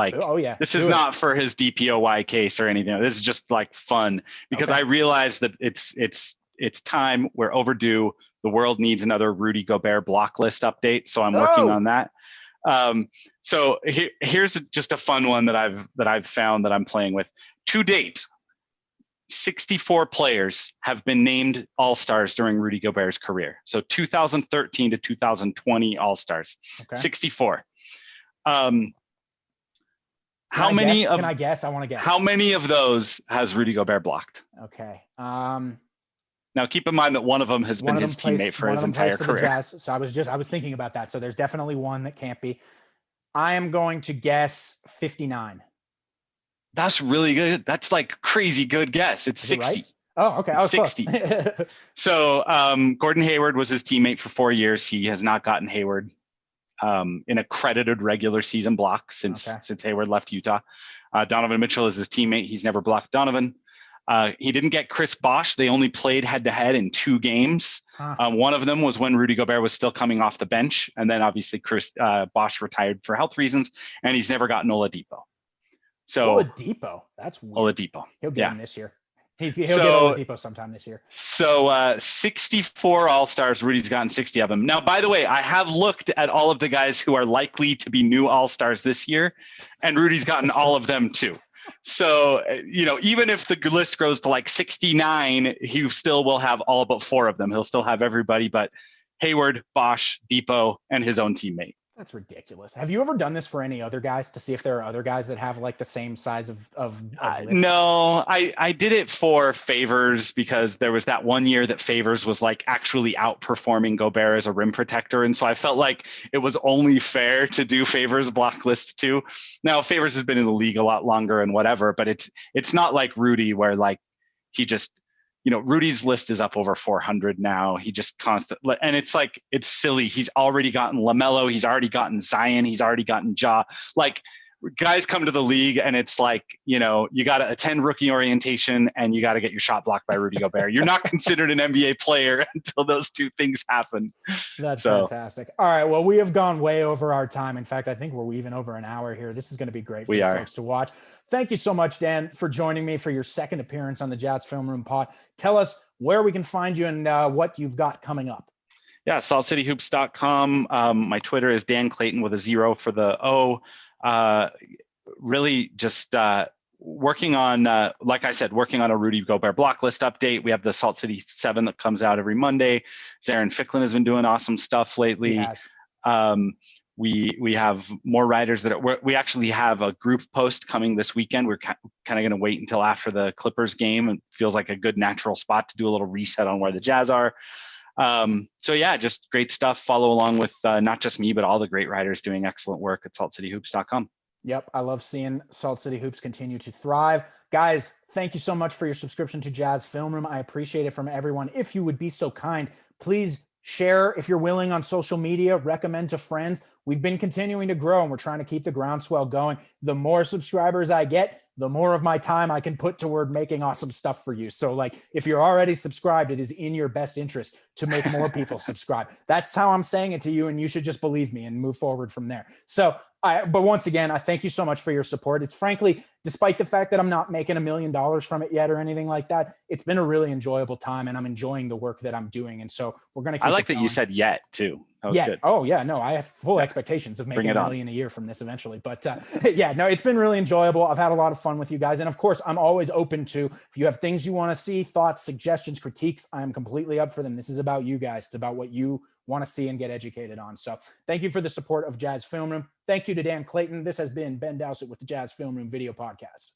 this is not for his DPOY case or anything. This is just like fun because I realize that it's time. We're overdue. The world needs another Rudy Gobert block list update. So I'm working on that. So here's just a fun one that I've found that I'm playing with. To date, 64 players have been named All-Stars during Rudy Gobert's career. So 2013 to 2020 All-Stars, 64. Can I guess? I want to guess. How many of those has Rudy Gobert blocked? Okay. Now keep in mind that one of them has been his teammate for his entire career. So I was thinking about that. So there's definitely one that can't be. I am going to guess 59. That's really good. That's like crazy good guess. It's 60. Right? Oh, okay. I was 60. So Gordon Hayward was his teammate for 4 years. He has not gotten Hayward in a credited regular season block since Hayward left Utah. Donovan Mitchell is his teammate. He's never blocked Donovan. He didn't get Chris Bosh. They only played head-to-head in 2 games. One of them was when Rudy Gobert was still coming off the bench. And then obviously Chris Bosh retired for health reasons. And he's never gotten Oladipo. So Oladipo, that's weird. Oladipo. He'll get him this year. He'll get Oladipo sometime this year. So 64 All-Stars. Rudy's gotten 60 of them. Now, by the way, I have looked at all of the guys who are likely to be new All-Stars this year, and Rudy's gotten all of them too. So, even if the list grows to like 69, he still will have all but 4 of them. He'll still have everybody but Hayward, Bosh, Depot, and his own teammate. That's ridiculous. Have you ever done this for any other guys to see if there are other guys that have like the same size of list? No, I did it for Favors because there was that one year that Favors was like actually outperforming Gobert as a rim protector. And so I felt like it was only fair to do Favors block list too. Now Favors has been in the league a lot longer and whatever, but it's not like Rudy where like he just, Rudy's list is up over 400 now. He just constantly, and it's like, it's silly. He's already gotten LaMelo. He's already gotten Zion. He's already gotten Ja. Like guys come to the league and it's like, you got to attend rookie orientation and you got to get your shot blocked by Rudy Gobert. You're not considered an NBA player until those 2 things happen. That's fantastic. All right. Well, we have gone way over our time. In fact, I think we're even over an hour here. This is going to be great for folks to watch. Thank you so much, Dan, for joining me for your second appearance on the Jazz Film Room Pod. Tell us where we can find you and what you've got coming up. Yeah, saltcityhoops.com. My Twitter is Dan Clayton with a 0 for the O. really just working on, like I said, working on a Rudy Gobert block list update. We have the Salt City 7 that comes out every Monday. Zarin Ficklin has been doing awesome stuff lately. We have more writers we actually have a group post coming this weekend. We're kind of going to wait until after the Clippers game. It feels like a good natural spot to do a little reset on where the Jazz are. So yeah, just great stuff. Follow along with not just me, but all the great writers doing excellent work at saltcityhoops.com. Yep, I love seeing Salt City Hoops continue to thrive. Guys, thank you so much for your subscription to Jazz Film Room. I appreciate it from everyone. If you would be so kind, please share if you're willing on social media, recommend to friends. We've been continuing to grow and we're trying to keep the groundswell going. The more subscribers I get, the more of my time I can put toward making awesome stuff for you. So like, if you're already subscribed, it is in your best interest to make more people subscribe. That's how I'm saying it to you. And you should just believe me and move forward from there. So but once again, I thank you so much for your support. It's frankly, despite the fact that I'm not making $1 million from it yet or anything like that, it's been a really enjoyable time and I'm enjoying the work that I'm doing. And so we're going to keep I like that you said yet too. That was good. Oh yeah. No, I have full expectations of making $1 million a year from this eventually, but yeah, no, it's been really enjoyable. I've had a lot of fun with you guys. And of course, I'm always open to, if you have things you want to see, thoughts, suggestions, critiques, I'm completely up for them. This is about you guys. It's about what you want to see and get educated on. So thank you for the support of Jazz Film Room. Thank you to Dan Clayton. This has been Ben Dowsett with the Jazz Film Room Video Podcast.